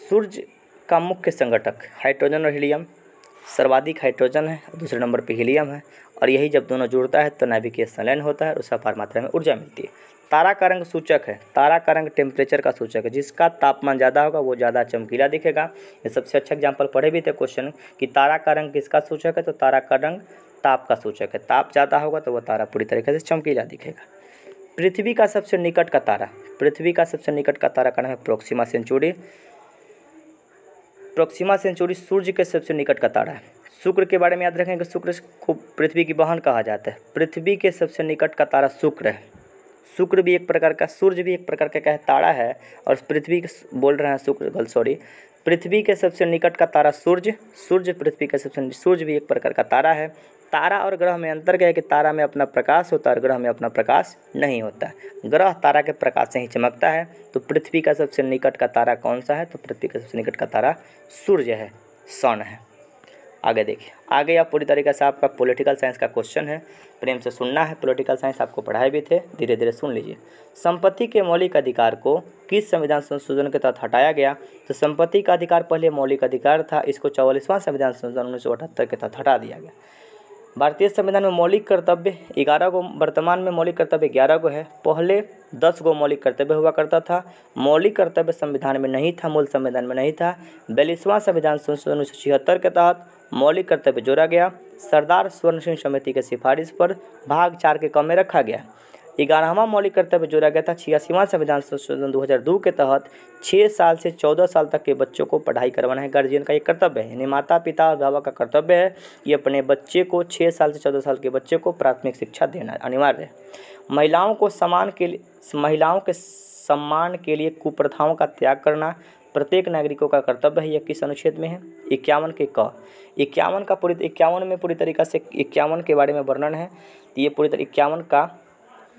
सूर्य का मुख्य संगठक हाइड्रोजन और हीलियम। सर्वाधिक हाइड्रोजन है, दूसरे नंबर पे हीलियम है, और यही जब दोनों जुड़ता है तो नाभिकीय संलयन होता है और उससे अपार मात्रा में ऊर्जा मिलती है। तारा का रंग सूचक है। तारा का रंग टेम्परेचर का सूचक है। जिसका तापमान ज़्यादा होगा वो ज़्यादा चमकीला दिखेगा। ये सबसे अच्छा एग्जाम्पल पढ़े भी थे क्वेश्चन कि तारा का रंग किसका सूचक है? तो तारा का रंग ताप का सूचक है। ताप ज़्यादा होगा तो वह तारा पूरी तरीके से चमकीला दिखेगा। पृथ्वी का सबसे निकट का तारा। पृथ्वी का सबसे निकट का तारा का नाम है प्रोक्सिमा सेंचुरी। प्रोक्सिमा सेंचुरी सूर्य के सबसे निकट का तारा है। शुक्र के बारे में याद रखेंगे, शुक्र को पृथ्वी की बहन कहा जाता है। पृथ्वी के सबसे निकट का तारा शुक्र है। शुक्र भी एक प्रकार का, सूर्य भी एक प्रकार का क्या है? तारा है, और पृथ्वी बोल रहे हैं शुक्र, सॉरी, पृथ्वी के सबसे निकट का तारा सूर्य। सूर्य पृथ्वी के सबसे, सूर्य भी एक प्रकार का तारा है। तारा और ग्रह में अंतर क्या है कि तारा में अपना प्रकाश होता है और ग्रह में अपना प्रकाश नहीं होता है। ग्रह तारा के प्रकाश से ही चमकता है। तो पृथ्वी का सबसे निकट का तारा कौन सा है? तो पृथ्वी का सबसे निकट का तारा सूर्य है, सन है। आगे देखिए, आगे आप पूरी तरीके से आपका पॉलिटिकल साइंस का क्वेश्चन है, प्रेम से सुनना है। पॉलिटिकल साइंस आपको पढ़ाए भी थे, धीरे धीरे सुन लीजिए। संपत्ति के मौलिक अधिकार को किस संविधान संशोधन के तहत हटाया गया? तो संपत्ति का अधिकार पहले मौलिक अधिकार था, इसको 44वां संविधान संशोधन 1978 के तहत हटा दिया गया। भारतीय संविधान में मौलिक कर्तव्य 11 गो, वर्तमान में मौलिक कर्तव्य 11 गो है। पहले 10 गो मौलिक कर्तव्य हुआ करता था। मौलिक कर्तव्य संविधान में नहीं था, मूल संविधान में नहीं था। 42वां संविधान संशोधन 1976 के तहत मौलिक कर्तव्य जोड़ा गया। सरदार स्वर्ण सिंह समिति के सिफारिश पर भाग 4 के क्रम में रखा गया। 11वां मौलिक कर्तव्य जोड़ा गया था 86वां संविधान संशोधन 2002 के तहत। 6 साल से 14 साल तक के बच्चों को पढ़ाई करवाना है गार्जियन का एक कर्तव्य है, यानी माता पिता अभिभावक का कर्तव्य है ये अपने बच्चे को 6 साल से 14 साल के बच्चे को प्राथमिक शिक्षा देना अनिवार्य है। महिलाओं के सम्मान के लिए कुप्रथाओं का त्याग करना प्रत्येक नागरिकों का कर्तव्य है। यह किस अनुच्छेद में है? 51 के क। 51 में पूरी तरीक़ा से 51 के बारे में वर्णन है। तो ये पूरी तरह 51 का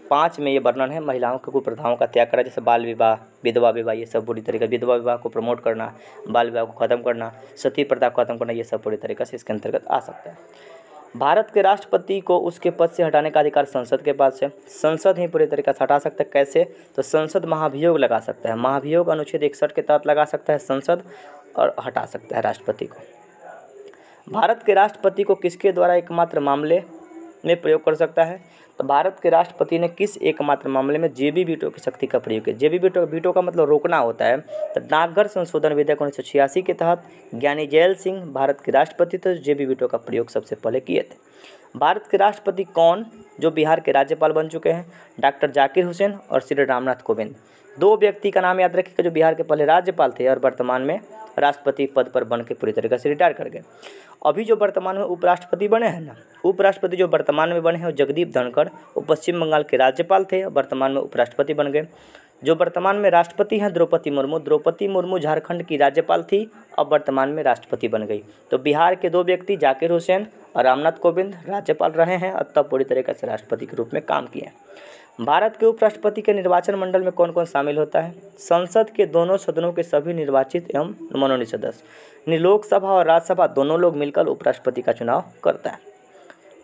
5 में ये वर्णन है महिलाओं के कुप्रथाओं का त्याग करना, जैसे बाल विवाह, विधवा विवाह, ये सब पूरी तरीके, विधवा विवाह को प्रमोट करना, बाल विवाह को ख़त्म करना, सती प्रथा को ख़त्म करना, ये सब पूरी तरीके से इसके अंतर्गत आ सकता है। भारत के राष्ट्रपति को उसके पद से हटाने का अधिकार संसद के पास है। संसद ही पूरी तरीके से हटा सकता है। कैसे? तो संसद महाभियोग लगा सकता है। महाभियोग अनुच्छेद 61 के तहत लगा सकता है संसद, और हटा सकता है राष्ट्रपति को। भारत के राष्ट्रपति को किसके द्वारा एकमात्र मामले में प्रयोग कर सकता है? तो भारत के राष्ट्रपति ने किस एकमात्र मामले में जेबी वीटो की शक्ति का प्रयोग किया? जेबी वीटो का मतलब रोकना होता है। तो डाकघर संशोधन विधेयक 1986 के तहत ज्ञानी जैल सिंह भारत के राष्ट्रपति थे, जेबी वीटो का प्रयोग सबसे पहले किए थे। भारत के राष्ट्रपति कौन जो बिहार के राज्यपाल बन चुके हैं? डॉक्टर जाकिर हुसैन और श्री रामनाथ कोविंद। दो व्यक्ति का नाम याद रखिएगा जो बिहार के पहले राज्यपाल थे और वर्तमान में राष्ट्रपति पद पर बन के पूरी तरीके से रिटायर कर गए। अभी जो वर्तमान में उपराष्ट्रपति बने हैं ना, उपराष्ट्रपति जो वर्तमान में बने हैं वो जगदीप धनखड़, वो पश्चिम बंगाल के राज्यपाल थे, वर्तमान में उपराष्ट्रपति बन गए। जो वर्तमान में राष्ट्रपति हैं द्रौपदी मुर्मू झारखंड की राज्यपाल थी, अब वर्तमान में राष्ट्रपति बन गई। तो बिहार के दो व्यक्ति जाकिर हुसैन और रामनाथ कोविंद राज्यपाल रहे हैं और तब पूरी तरीके से राष्ट्रपति के रूप में काम किए। भारत के उपराष्ट्रपति के निर्वाचन मंडल में कौन कौन शामिल होता है? संसद के दोनों सदनों के सभी निर्वाचित एवं मनोनीत सदस्य। लोकसभा और राज्यसभा दोनों लोग मिलकर उपराष्ट्रपति का चुनाव करता है।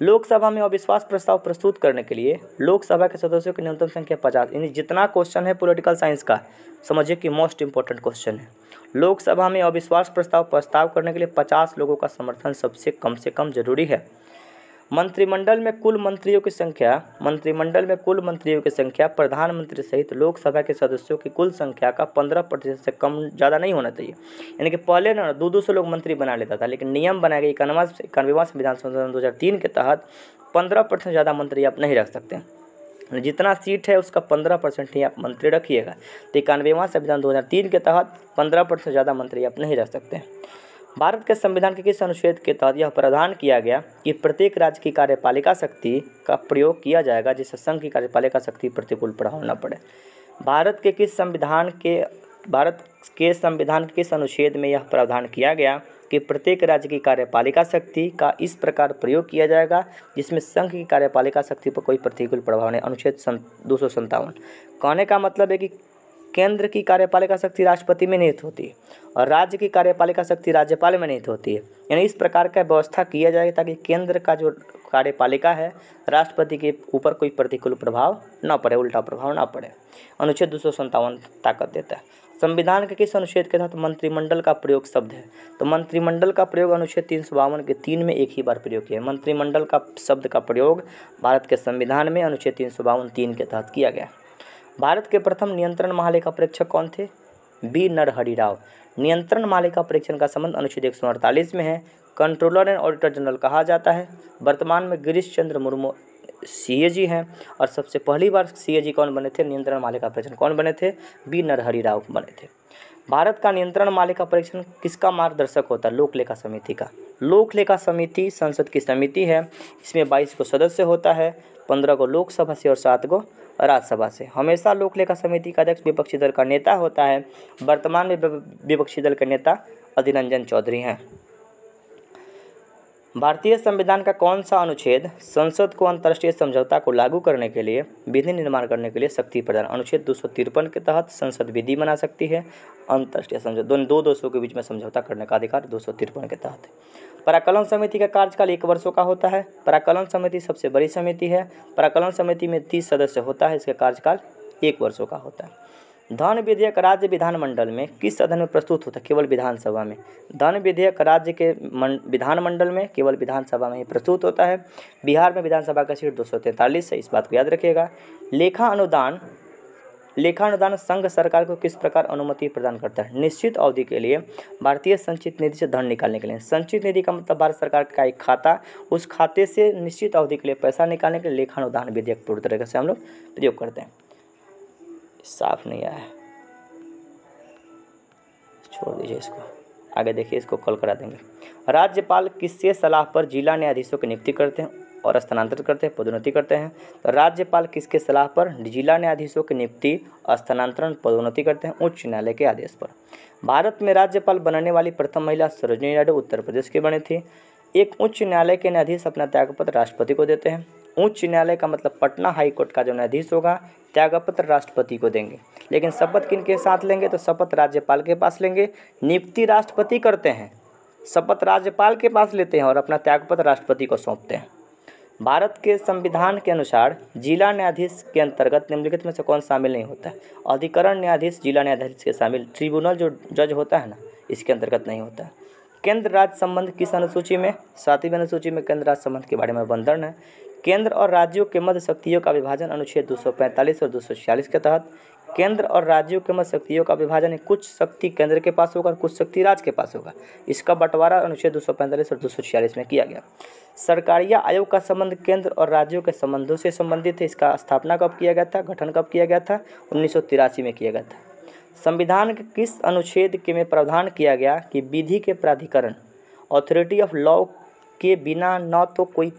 लोकसभा में अविश्वास प्रस्ताव प्रस्तुत करने के लिए लोकसभा के सदस्यों की न्यूनतम संख्या 50। यानी जितना क्वेश्चन है पॉलिटिकल साइंस का, समझिए कि मोस्ट इंपॉर्टेंट क्वेश्चन है। लोकसभा में अविश्वास प्रस्ताव करने के लिए 50 लोगों का समर्थन सबसे कम से कम जरूरी है। मंत्रिमंडल में कुल मंत्रियों की संख्या प्रधानमंत्री सहित लोकसभा के सदस्यों की कुल संख्या का 15% से कम ज़्यादा नहीं होना चाहिए। यानी कि पहले ना 200 लोग मंत्री बना लेता था, लेकिन नियम बनाया गया 91वां संविधान संशोधन 2003 के तहत 15% ज़्यादा मंत्री आप नहीं रख सकते। जितना सीट है उसका 15% ही आप मंत्री रखिएगा। तो 91वां संविधान 2003 के तहत 15% ज़्यादा मंत्री आप नहीं रख सकते। भारत के संविधान के किस अनुच्छेद के तहत यह प्रावधान किया गया कि प्रत्येक राज्य की कार्यपालिका शक्ति का प्रयोग किया जाएगा जिससे संघ की कार्यपालिका शक्ति प्रतिकूल प्रभाव न पड़े? भारत के संविधान के किस अनुच्छेद में यह प्रावधान किया गया कि प्रत्येक राज्य की कार्यपालिका शक्ति का इस प्रकार प्रयोग किया जाएगा जिसमें संघ की कार्यपालिका शक्ति पर कोई प्रतिकूल प्रभाव नहीं? अनुच्छेद 257। कहने का मतलब है कि केंद्र की कार्यपालिका शक्ति राष्ट्रपति में निहित होती है और राज्य की कार्यपालिका शक्ति राज्यपाल में निहित होती है। यानी इस प्रकार का व्यवस्था किया जाए ताकि केंद्र का जो कार्यपालिका है राष्ट्रपति के ऊपर कोई प्रतिकूल प्रभाव न पड़े, उल्टा प्रभाव न पड़े। अनुच्छेद 257 ताकत देता है। संविधान के किस अनुच्छेद के तहत मंत्रिमंडल का प्रयोग शब्द है? तो मंत्रिमंडल का प्रयोग अनुच्छेद 352 के 3 में एक ही बार प्रयोग किया है। मंत्रिमंडल का शब्द का प्रयोग भारत के संविधान में अनुच्छेद 352 3 के तहत किया गया। भारत के प्रथम नियंत्रण महालेखा परीक्षक कौन थे? बी नरहरि राव। नियंत्रण महालेखा परीक्षण का संबंध अनुच्छेद 148 में है। कंट्रोलर एंड ऑडिटर जनरल कहा जाता है। वर्तमान में गिरीश चंद्र मुर्मू सीएजी हैं और सबसे पहली बार सीएजी कौन बने थे? नियंत्रण महालेखा परीक्षण कौन बने थे? बी नरहरि राव बने थे। भारत का नियंत्रण महालेखा परीक्षण किसका मार्गदर्शक होता है? लोक लेखा समिति का। लोक लेखा समिति संसद की समिति है। इसमें 22 को सदस्य होता है, 15 को लोकसभा से और 7 को राज्यसभा से। हमेशा लोक लेखा समिति का अध्यक्ष विपक्षी दल का नेता होता है। वर्तमान में विपक्षी दल के नेता अधीर रंजन चौधरी हैं। भारतीय संविधान का कौन सा अनुच्छेद संसद को अंतर्राष्ट्रीय समझौता को लागू करने के लिए विधि निर्माण करने के लिए शक्ति प्रदान? अनुच्छेद 253 के तहत संसद विधि बना सकती है। अंतर्राष्ट्रीय समझौता दो देशों के बीच में समझौता करने का अधिकार 253 के तहत है। प्राक्कलन समिति का कार्यकाल 1 वर्षों का होता है। प्राक्कलन समिति सबसे बड़ी समिति है। प्राक्कलन समिति में 30 सदस्य होता है। इसका कार्यकाल 1 वर्षों का होता है। धन विधेयक राज्य विधानमंडल में किस सदन में प्रस्तुत होता है? केवल विधानसभा में। धन विधेयक राज्य के विधानमंडल में केवल विधानसभा में ही प्रस्तुत होता है। बिहार में विधानसभा का सीट 243 है, इस बात को याद रखिएगा। लेखा अनुदान संघ सरकार को किस प्रकार अनुमति प्रदान करता है? निश्चित अवधि के लिए भारतीय संचित निधि से धन निकालने के लिए। संचित निधि का मतलब भारत सरकार का एक खाता, उस खाते से निश्चित अवधि के लिए पैसा निकालने के लिए लेखा अनुदान विधेयक पूरी तरीके से हम लोग प्रयोग करते हैं। साफ नहीं आया, छोड़ दीजिए इसको, आगे देखिए, इसको कल करा देंगे। राज्यपाल किससे सलाह पर जिला न्यायाधीशों की नियुक्ति करते हैं और स्थानांतरित करते हैं, पदोन्नति करते हैं? तो राज्यपाल किसके सलाह पर जिला न्यायाधीशों की नियुक्ति, स्थानांतरण, पदोन्नति करते हैं? उच्च न्यायालय के आदेश पर। भारत में राज्यपाल बनने वाली प्रथम महिला सरोजिनी नायडू उत्तर प्रदेश की बनी थी। एक उच्च न्यायालय के न्यायाधीश अपना त्यागपत्र राष्ट्रपति को देते हैं। उच्च न्यायालय का मतलब पटना हाई कोर्ट का जो न्यायाधीश होगा त्यागपत्र राष्ट्रपति को देंगे, लेकिन शपथ किनके साथ लेंगे? तो शपथ राज्यपाल के पास लेंगे। नियुक्ति राष्ट्रपति करते हैं, शपथ राज्यपाल के पास लेते हैं और अपना त्यागपत्र राष्ट्रपति को सौंपते हैं। भारत के संविधान के अनुसार जिला न्यायाधीश के अंतर्गत निम्नलिखित में से कौन शामिल नहीं होता है? अधिकरण न्यायाधीश जिला न्यायाधीश के शामिल, ट्रिब्यूनल जो जज होता है ना, इसके अंतर्गत नहीं होता है। केंद्र राज्य संबंध किस अनुसूची में? 7वीं अनुसूची में केंद्र राज्य संबंध के बारे में वर्णन है। केंद्र और राज्यों के मध्य शक्तियों का विभाजन अनुच्छेद 245 और 246 के तहत। केंद्र और राज्यों के मध्य शक्तियों का विभाजन है, कुछ शक्ति केंद्र के पास होगा और कुछ शक्ति राज्य के पास होगा। इसका बंटवारा अनुच्छेद 245 और 246 में किया गया। सरकारिया आयोग का संबंध केंद्र और राज्यों के संबंधों से संबंधित है। इसका स्थापना कब किया गया था, गठन कब किया गया था, 1983 में किया गया था। संविधान के किस अनुच्छेद के में प्रावधान किया गया कि विधि के प्राधिकरण अथॉरिटी ऑफ लॉ के बिना न तो कोई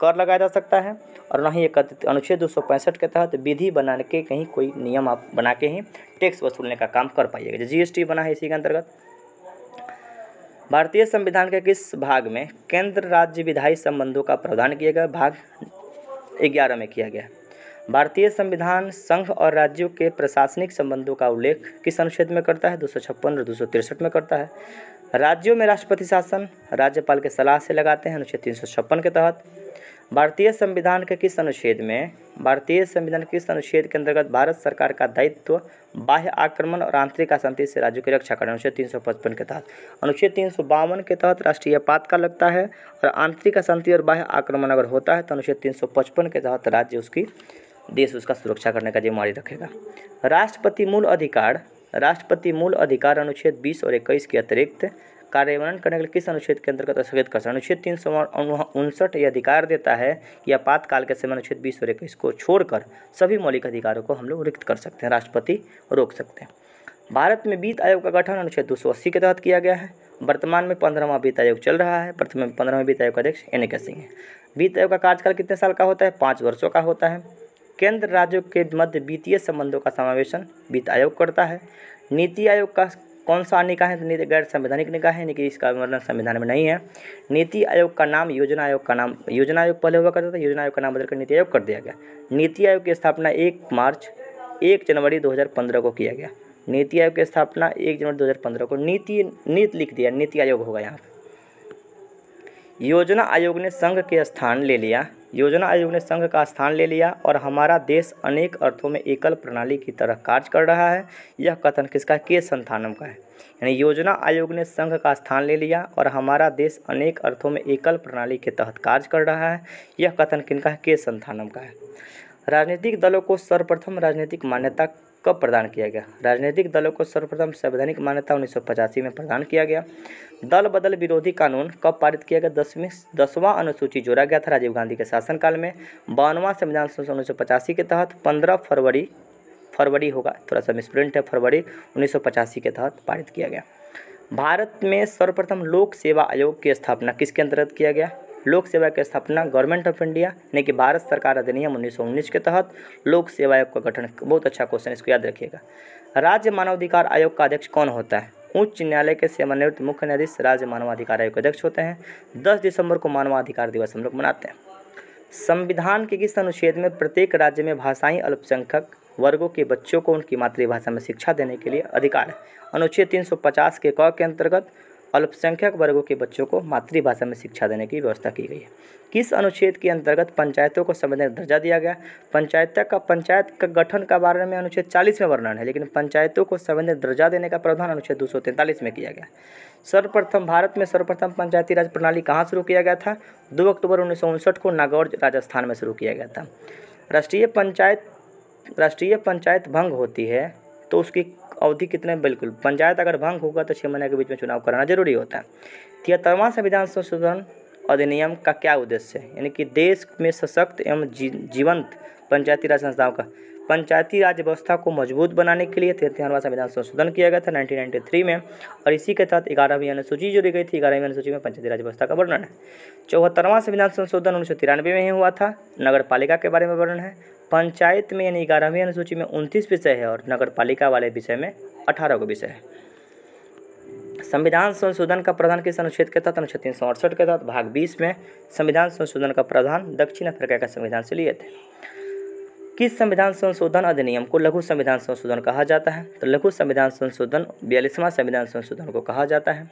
कर लगाया जा सकता है और न ही अनुच्छेद 265 के तहत विधि बना के कहीं कोई नियम आप बना के ही टैक्स वसूलने का काम कर पाइएगा। जो जीएसटी बना है इसी के अंतर्गत। भारतीय संविधान के किस भाग में केंद्र राज्य विधायी संबंधों का प्रावधान किया गया, भाग 11 में किया गया। भारतीय संविधान संघ और राज्यों के प्रशासनिक संबंधों का उल्लेख किस अनुच्छेद में करता है, 256 और 263 में करता है। राज्यों में राष्ट्रपति शासन राज्यपाल के सलाह से लगाते हैं, अनुच्छेद 356 के तहत। भारतीय संविधान के किस अनुच्छेद के अंतर्गत भारत सरकार का दायित्व बाह्य आक्रमण और आंतरिक अशांति से राज्यों की रक्षा करना, अनुच्छेद 355 के तहत। अनुच्छेद 352 के तहत राष्ट्रीय आपातकाल लगता है और आंतरिक अशांति और बाह्य आक्रमण अगर होता है तो अनुच्छेद 355 के तहत राज्य उसकी देश उसका सुरक्षा करने का जिम्मेदारी रखेगा। राष्ट्रपति मूल अधिकार अनुच्छेद 20 और 21 के अतिरिक्त कार्यान्वयन करने के लिए किस अनुच्छेद के अंतर्गत स्थगित कर सकते हैं, अनुच्छेद 359 ये अधिकार देता है कि आपातकाल के समय अनुच्छेद 20 और 21 को छोड़कर सभी मौलिक अधिकारों को हम लोग रिक्त कर सकते हैं, राष्ट्रपति रोक सकते हैं। भारत में वित्त आयोग का गठन अनुच्छेद 280 के तहत किया गया है। वर्तमान में 15वां वित्त आयोग चल रहा है। 15वें वित्त आयोग का अध्यक्ष NK सिंह है। वित्त आयोग का कार्यकाल कितने साल का होता है, 5 वर्षों का होता है। केंद्र राज्यों के मध्य वित्तीय संबंधों का समावेशन वित्त आयोग करता है। नीति आयोग का कौन सा निकाय है, नीति गैर संवैधानिक निकाय है, यानी कि इसका वर्णन संविधान में नहीं है। नीति आयोग का नाम योजना आयोग पहले हुआ करता था, योजना आयोग का नाम बदलकर नीति आयोग कर दिया गया। नीति आयोग की स्थापना 1 जनवरी 2015 को किया गया। नीति आयोग की स्थापना 1 जनवरी 2015 को नीति लिख दिया, नीति आयोग होगा यहाँ। योजना आयोग ने संघ का स्थान ले लिया और हमारा देश अनेक अर्थों में एकल प्रणाली की तरह कार्य कर रहा है। यह कथन किसका, के संथानम का है। यानी योजना आयोग ने संघ का स्थान ले लिया और हमारा देश अनेक अर्थों में एकल प्रणाली के तहत कार्य कर रहा है। यह कथन किनका है, के संथानम का है। राजनीतिक दलों को सर्वप्रथम राजनीतिक मान्यता कब प्रदान किया गया, राजनीतिक दलों को सर्वप्रथम संवैधानिक मान्यता 1985 में प्रदान किया गया। दल बदल विरोधी कानून कब पारित किया गया, 10वां अनुसूची जोड़ा गया था राजीव गांधी के शासनकाल में। 52वां संविधान संशोधन 1985 के तहत 15 फरवरी होगा, थोड़ा सा मिसप्रिंट है, फरवरी 1985 के तहत पारित किया गया। भारत में सर्वप्रथम लोक सेवा आयोग की स्थापना किसके अंतर्गत किया गया, लोक सेवा की स्थापना गवर्नमेंट ऑफ इंडिया यानी कि भारत सरकार अधिनियम 1919 के तहत लोक सेवा आयोग का गठन। बहुत अच्छा क्वेश्चन, इसको याद रखिएगा। राज्य मानवाधिकार आयोग का अध्यक्ष कौन होता है, उच्च न्यायालय के सेवानिवृत्त मुख्य न्यायाधीश राज्य मानवाधिकार आयोग के अध्यक्ष होते हैं। 10 दिसंबर को मानवाधिकार दिवस हम लोग मनाते हैं। संविधान के किस अनुच्छेद में प्रत्येक राज्य में भाषाई अल्पसंख्यक वर्गों के बच्चों को उनकी मातृभाषा में शिक्षा देने के लिए अधिकार है, अनुच्छेद 350 के क के अंतर्गत अल्पसंख्यक वर्गों के बच्चों को मातृभाषा में शिक्षा देने की व्यवस्था की गई है। किस अनुच्छेद के अंतर्गत पंचायतों को संवैधानिक दर्जा दिया गया, पंचायत का गठन का बारे में अनुच्छेद 40 में वर्णन है, लेकिन पंचायतों को संवैधानिक दर्जा देने का प्रावधान अनुच्छेद 243 में किया गया। भारत में सर्वप्रथम पंचायती राज प्रणाली कहाँ शुरू किया गया था, 2 अक्टूबर 1959 को नागौर राजस्थान में शुरू किया गया था। राष्ट्रीय पंचायत भंग होती है तो उसकी अवधि कितने, बिल्कुल पंचायत अगर भंग होगा तो 6 महीने के बीच में चुनाव कराना जरूरी होता है। 73वां संविधान संशोधन अधिनियम का क्या उद्देश्य है, यानी कि देश में सशक्त एवं जीवंत पंचायती राज संस्थाओं का पंचायती राज व्यवस्था को मजबूत बनाने के लिए 73वां संविधान संशोधन किया गया था 1993 में और इसी के तहत 11वीं अनुसूची जोड़ी गई थी। 11वीं अनुसूची में पंचायती राज व्यवस्था का वर्णन है। 74वां संविधान संशोधन 1993 में ही हुआ था, नगर पालिका के बारे में वर्णन है। पंचायत में यानी 11वीं अनुसूची में 29 विषय है और नगर पालिका वाले विषय में 18 को विषय है। संविधान संशोधन का प्रावधान किस अनुच्छेद के तहत, अनुच्छेद 368 के तहत भाग 20 में संविधान संशोधन का प्रावधान दक्षिण अफ्रीका के संविधान से लिए थे। किस संविधान संशोधन अधिनियम को लघु संविधान संशोधन कहा जाता है, तो लघु संविधान संशोधन 42वां संविधान संशोधन को कहा जाता है।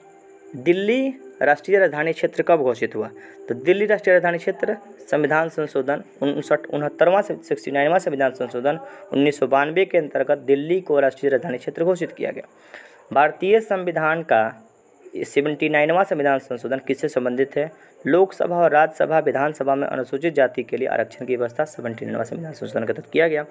दिल्ली राष्ट्रीय राजधानी क्षेत्र कब घोषित हुआ, तो दिल्ली राष्ट्रीय राजधानी क्षेत्र संविधान संशोधन 69वां संविधान संशोधन 1992 के अंतर्गत दिल्ली को राष्ट्रीय राजधानी क्षेत्र घोषित किया गया। भारतीय संविधान का 79वां संविधान संशोधन किससे संबंधित है? लोकसभा और राज्यसभा विधानसभा में अनुसूचित जाति के लिए आरक्षण की व्यवस्था 79वां संविधान संशोधन के तहत किया गया।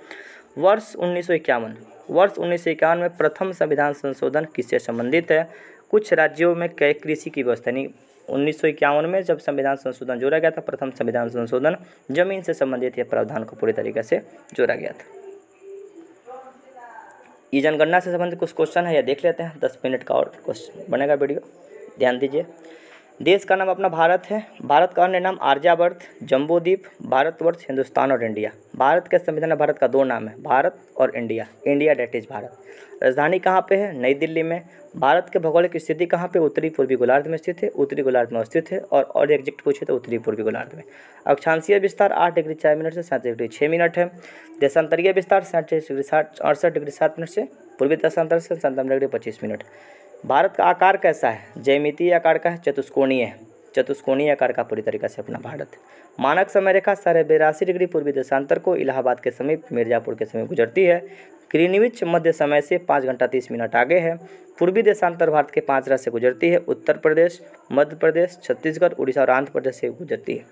वर्ष 1951 में प्रथम संविधान संशोधन किससे संबंधित है? कुछ राज्यों में कृषि की व्यवस्था नहीं। 1951 में जब संविधान संशोधन जोड़ा गया था, प्रथम संविधान संशोधन जमीन से संबंधित यह प्रावधान को पूरी तरीके से जोड़ा गया था। ये जनगणना से संबंधित कुछ क्वेश्चन है, या देख लेते हैं। 10 मिनट का और क्वेश्चन बनेगा वीडियो, ध्यान दीजिए। देश का नाम अपना भारत है। भारत का अन्य नाम आर्यावर्त, जम्बूद्वीप, भारतवर्ष, हिंदुस्तान और इंडिया। भारत के संविधान में भारत का दो नाम है, भारत और India. India that is Bharat. राजधानी कहाँ पे है? नई दिल्ली में। भारत के भौगोलिक स्थिति कहाँ पे? उत्तरी पूर्वी गोलार्ध में स्थित है। उत्तरी गोलार्ध में स्थित है, और एग्जैक्ट पूछे तो उत्तरी पूर्वी गोलार्ध में। अक्षांशीय विस्तार 8 डिग्री 4 मिनट से 7 डिग्री 6 मिनट है। देशांतरीय विस्तार 67 डिग्री 7 मिनट से। पूर्वी देशांतर से 57 डिग्री 25 मिनट। भारत का आकार कैसा है? ज्यामितीय आकार का है, चतुष्कोणीय है। चतुष्कोणीय आकार का पूरी तरीके से अपना भारत। मानक समय रेखा 82.5 डिग्री पूर्वी देशांतर को इलाहाबाद के समीप मिर्जापुर के समीप गुजरती है। ग्रीनविच मध्य समय से 5 घंटा 30 मिनट आगे है। पूर्वी देशांतर भारत के 5 राज्य से गुजरती है। उत्तर प्रदेश, मध्य प्रदेश, छत्तीसगढ़, उड़ीसा और आंध्र प्रदेश से गुजरती है।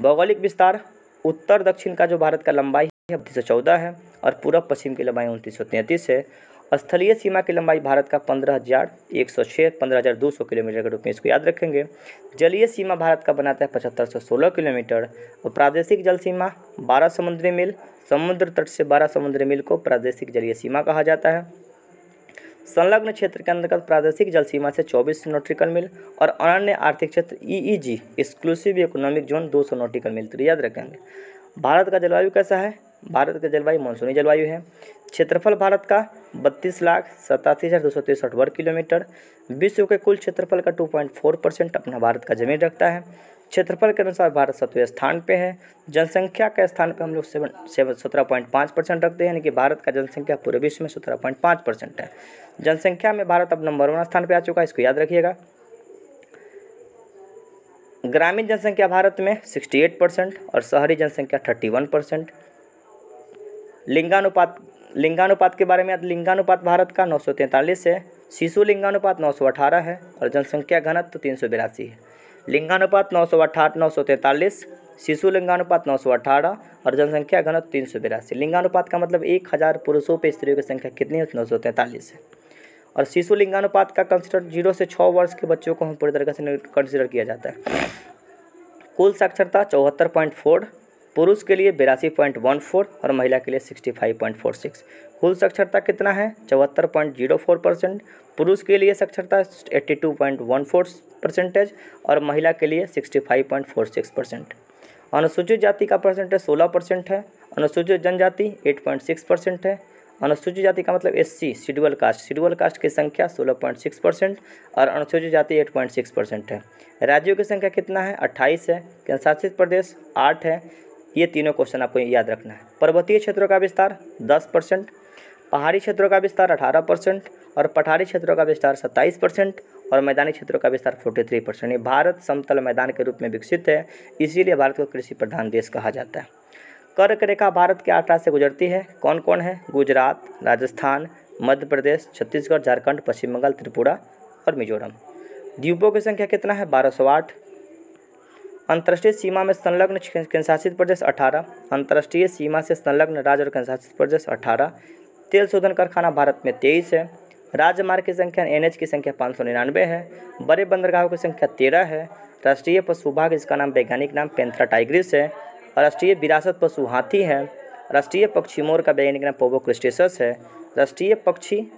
भौगोलिक विस्तार उत्तर दक्षिण का जो भारत का लंबाई है 3214 है, और पूर्व पश्चिम की लंबाई 2933 है। स्थलीय सीमा की लंबाई भारत का 15,106 15,200 किलोमीटर के रूप में इसको याद रखेंगे। जलीय सीमा भारत का बनाता है 7516 किलोमीटर, और प्रादेशिक जल सीमा 12 समुद्री मील। समुद्र तट से 12 समुद्री मील को प्रादेशिक जलीय सीमा कहा जाता है। संलग्न क्षेत्र के अंतर्गत प्रादेशिक जल सीमा से 24 नॉटिकल मील, और अनन्य आर्थिक क्षेत्र EEZ exclusive economic zone 200 nautical mile. तो याद रखेंगे। भारत का जलवायु कैसा है? भारत का जलवायु मानसूनी जलवायु है। क्षेत्रफल भारत का 32,87,263 वर्ग किलोमीटर। विश्व के कुल क्षेत्रफल का 2.4% अपना भारत का जमीन रखता है। क्षेत्रफल के अनुसार भारत 7वें स्थान पे है। जनसंख्या के स्थान पे हम लोग 17.5% रखते हैं, यानी कि भारत का जनसंख्या पूरे विश्व में 17.5% है। जनसंख्या में भारत अब नंबर 1 स्थान पे आ चुका है, इसको याद रखिएगा। ग्रामीण जनसंख्या भारत में 68% और शहरी जनसंख्या 31%। लिंगानुपात के बारे में याद, लिंगानुपात भारत का 943 है। शिशु लिंगानुपात 918 है, और जनसंख्या घनत्व 382 है। लिंगानुपात 943, शिशु लिंगानुपात 918 और जनसंख्या घनत्व 382। लिंगानुपात का मतलब 1000 पुरुषों पे स्त्रियों की संख्या कितनी है? 943 है। और शिशु लिंगानुपात का कंसिडर 0 से 6 वर्ष के बच्चों को हम पूरी तरीके से कंसिडर किया जाता है। कुल साक्षरता 74.4, पुरुष के लिए 82.14 और महिला के लिए 65.46। कुल साक्षरता कितना है? 74.04%। पुरुष के लिए साक्षरता 82.14% और महिला के लिए 65.46%। अनुसूचित जाति का परसेंटेज 16% है। अनुसूचित जनजाति 8.6% है। अनुसूचित जाति का मतलब SC शेड्यूल कास्ट की संख्या 16.6% और अनुसूचित जाति 8.6% है। राज्यों की संख्या कितना है? 28 है। केंद्र शासित प्रदेश 8 है। ये तीनों क्वेश्चन आपको याद रखना है। पर्वतीय क्षेत्रों का विस्तार 10%, पहाड़ी क्षेत्रों का विस्तार 18% और पठारी क्षेत्रों का विस्तार 27% और मैदानी क्षेत्रों का विस्तार 43%। भारत समतल मैदान के रूप में विकसित है, इसीलिए भारत को कृषि प्रधान देश कहा जाता है। कर्क रेखा भारत के 8 राज्य से गुजरती है। कौन कौन है? गुजरात, राजस्थान, मध्य प्रदेश, छत्तीसगढ़, झारखंड, पश्चिम बंगाल, त्रिपुरा और मिजोरम। द्वीपों की संख्या कितना है? 1208। अंतर्राष्ट्रीय सीमा में संलग्न केंद्र शासित प्रदेश 18। अंतर्राष्ट्रीय सीमा से संलग्न राज्य और केंद्र शासित प्रदेश 18। तेल शोधन कारखाना भारत में 23 है। राजमार्ग की संख्या NH की संख्या 599 है। बड़े बंदरगाहों की संख्या 13 है। राष्ट्रीय पशु विभाग, इसका नाम वैज्ञानिक नाम पेंथ्रा टाइग्रिस है। राष्ट्रीय विरासत पशु हाथी है। राष्ट्रीय पक्षी मोर का वैज्ञानिक नाम पोबो क्रिस्टेसस है। राष्ट्रीय पक्षी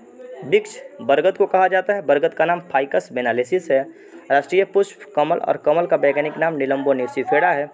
वृक्ष बरगद को कहा जाता है, बरगद का नाम फाइकस बेनालेसिस है। राष्ट्रीय पुष्प कमल और कमल का वैज्ञानिक नाम निलंबो न्यूसिफेरा है।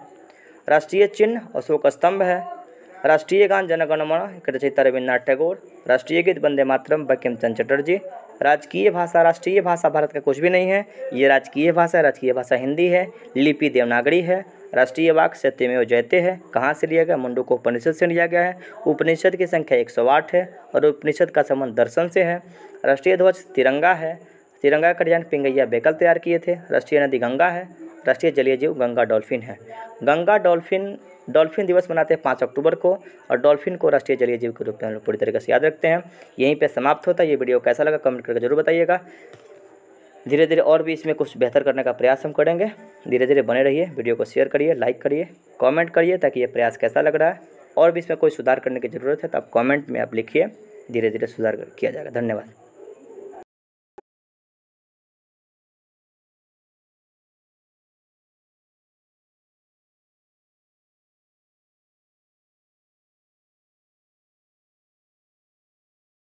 राष्ट्रीय चिन्ह अशोक स्तंभ है। राष्ट्रीय गान जनगण मन रचयिता रविन्द्रनाथ टैगोर। राष्ट्रीय गीत वंदे मातरम बंकिम चंद्र चटर्जी। राजकीय भाषा भारत का कुछ भी नहीं है, ये राजकीय भाषा हिंदी है। लिपि देवनागरी है। राष्ट्रीय वाक् सत्यमेव जयते है। कहाँ से लिया गया? मुंडको उपनिषद से लिया गया है। उपनिषद की संख्या 108 है और उपनिषद का संबंध दर्शन से है। राष्ट्रीय ध्वज तिरंगा है। तिरंगा का डिजाइन पिंगैया बेकल तैयार किए थे। राष्ट्रीय नदी गंगा है। राष्ट्रीय जलीय जीव गंगा डॉल्फिन है। गंगा डॉल्फिन दिवस मनाते हैं 5 अक्टूबर को, और डॉल्फिन को राष्ट्रीय जलीय जीव के रूप में हम लोग पूरी तरीके से याद रखते हैं। यहीं पे समाप्त होता है ये वीडियो। कैसा लगा कमेंट करके जरूर बताइएगा। धीरे धीरे और भी इसमें कुछ बेहतर करने का प्रयास हम करेंगे। धीरे धीरे बने रहिए, वीडियो को शेयर करिए, लाइक करिए, कमेंट करिए ताकि ये प्रयास कैसा लग रहा है, और भी इसमें कोई सुधार करने की ज़रूरत है तो आप कमेंट में आप लिखिए, धीरे धीरे सुधार किया जाएगा। धन्यवाद।